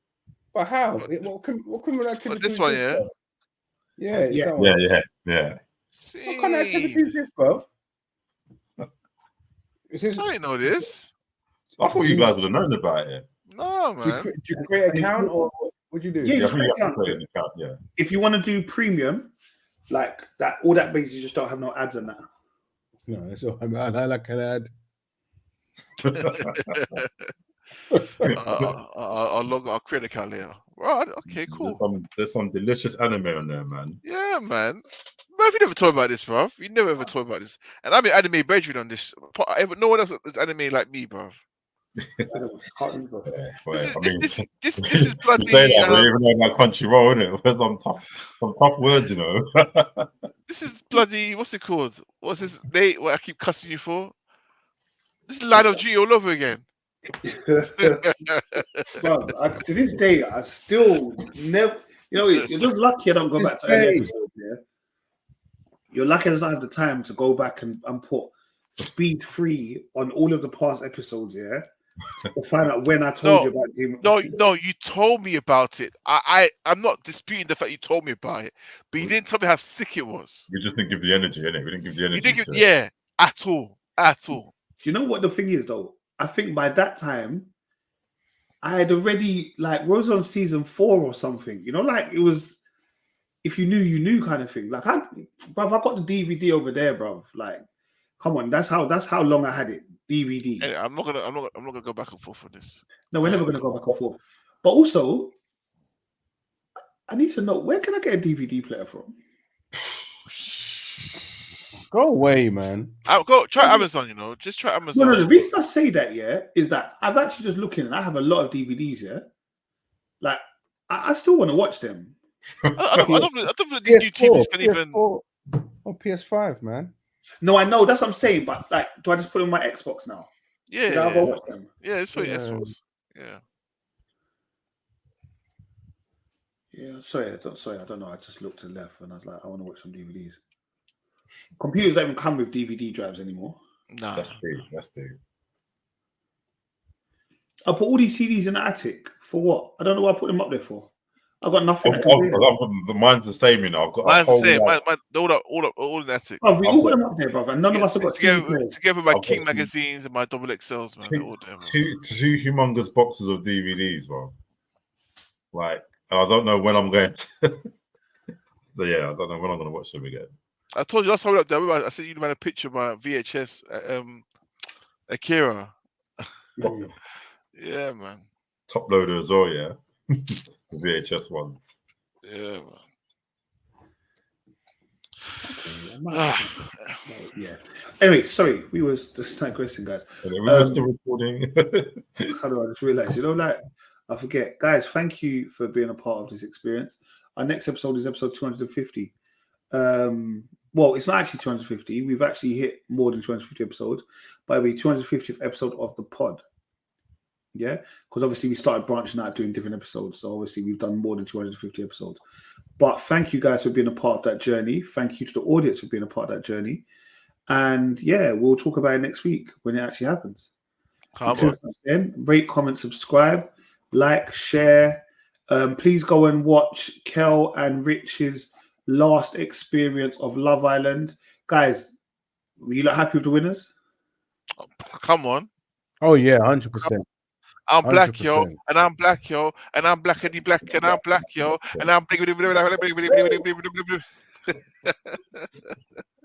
S3: But how? What criminal activity?
S2: This one, yeah.
S4: Yeah.
S2: See.
S3: What kind of activity is this, bro?
S2: I didn't know this.
S4: I thought you guys would have known about it.
S2: No, man.
S3: Do you create an account or what do you do?
S1: Yeah,
S4: you have to create an account. Yeah.
S1: If you want to do premium, like that, all that basically just don't have no ads on that.
S3: No, that's all. I like an ad.
S2: I'll create an account later. Right, okay, cool.
S4: There's some delicious anime on there, man.
S2: Yeah, man. Bro, you never talk about this, bro. You never ever talk about this. And I'm an anime bedroom on this. No one else is anime like me, bro.
S1: This
S2: is bloody.
S4: Even though my Crunchyroll, innit? Some tough words, you know.
S2: This is bloody. What's it called? What's this? What I keep cussing you for? This is Line of Duty all over again.
S1: Bro, to this day, I still never. You know, you're just lucky I don't go back to early episodes. Yeah, you're lucky I don't have the time to go back and put speed 3 on all of the past episodes. Yeah. We'll find out when I told you about Game of Thrones.
S2: No, you told me about it. I'm not disputing the fact you told me about it, but you didn't tell me how sick it was.
S4: We just didn't give the energy, innit? We didn't give the energy.
S2: Yeah, at all. Do
S1: you know what the thing is, though? I think by that time, I had already, like, Rose on season 4 or something. You know, like, it was, if you knew, you knew kind of thing. Like, I got the DVD over there, bruv. Like, come on, that's how long I had it. DVD.
S2: Hey, I'm not gonna go back and forth on this.
S1: No, we're never gonna go back and forth. But also, I need to know, where can I get a DVD player from?
S3: Go away, man.
S2: Go try Amazon. You know, just try Amazon.
S1: No. The reason I say that, yeah, is that I've actually just looking and I have a lot of DVDs. Yeah, like I still want to watch them.
S2: I don't think these new TVs can even.
S3: Or PS5, man.
S1: No, I know that's what I'm saying, but like, do I just put it on my Xbox now?
S2: Yeah.
S1: I'll go watch them.
S2: Yeah, it's pretty Xbox. Yeah.
S1: Yeah, sorry, I don't know. I just looked to the left and I was like, I want to watch some DVDs. Computers don't even come with DVD drives anymore.
S2: Nah.
S4: That's big.
S1: I put all these CDs in the attic for what? I don't know what I put them up there for. I've got nothing.
S4: Mine's the same, you know. I've got
S2: mine's the same. All the attic.
S1: Oh, we all got them up there, brother. And none of us have got
S2: together with my King magazines and my double XLs, man.
S4: Two humongous boxes of DVDs, bro. Like, I don't know when I'm going to. Yeah, I don't know when I'm going to watch them again.
S2: I told you last time we were up there. I sent you a picture of my VHS Akira. Yeah, man.
S4: Top loader as well, yeah. The VHS ones.
S2: Yeah,
S1: man. Yeah. Anyway, sorry, we was just digressing, guys.
S4: We were still recording.
S1: How do I just realize? Like, I forget, guys. Thank you for being a part of this experience. Our next episode is episode 250. Well, it's not actually 250. We've actually hit more than 250 episodes, but it'll be 250th episode of the pod. Yeah, because obviously we started branching out doing different episodes, so obviously we've done more than 250 episodes. But thank you guys for being a part of that journey. Thank you to the audience for being a part of that journey. And yeah, we'll talk about it next week when it actually happens. Then, rate, comment, subscribe, like, share. Please go and watch Kel and Rich's last experience of Love Island. Guys, were you happy with the winners?
S2: Oh, come on.
S3: Oh yeah, 100%.
S2: I'm black, yo, and I'm black, yo, and I'm blackity black, and I'm black, yo, and I'm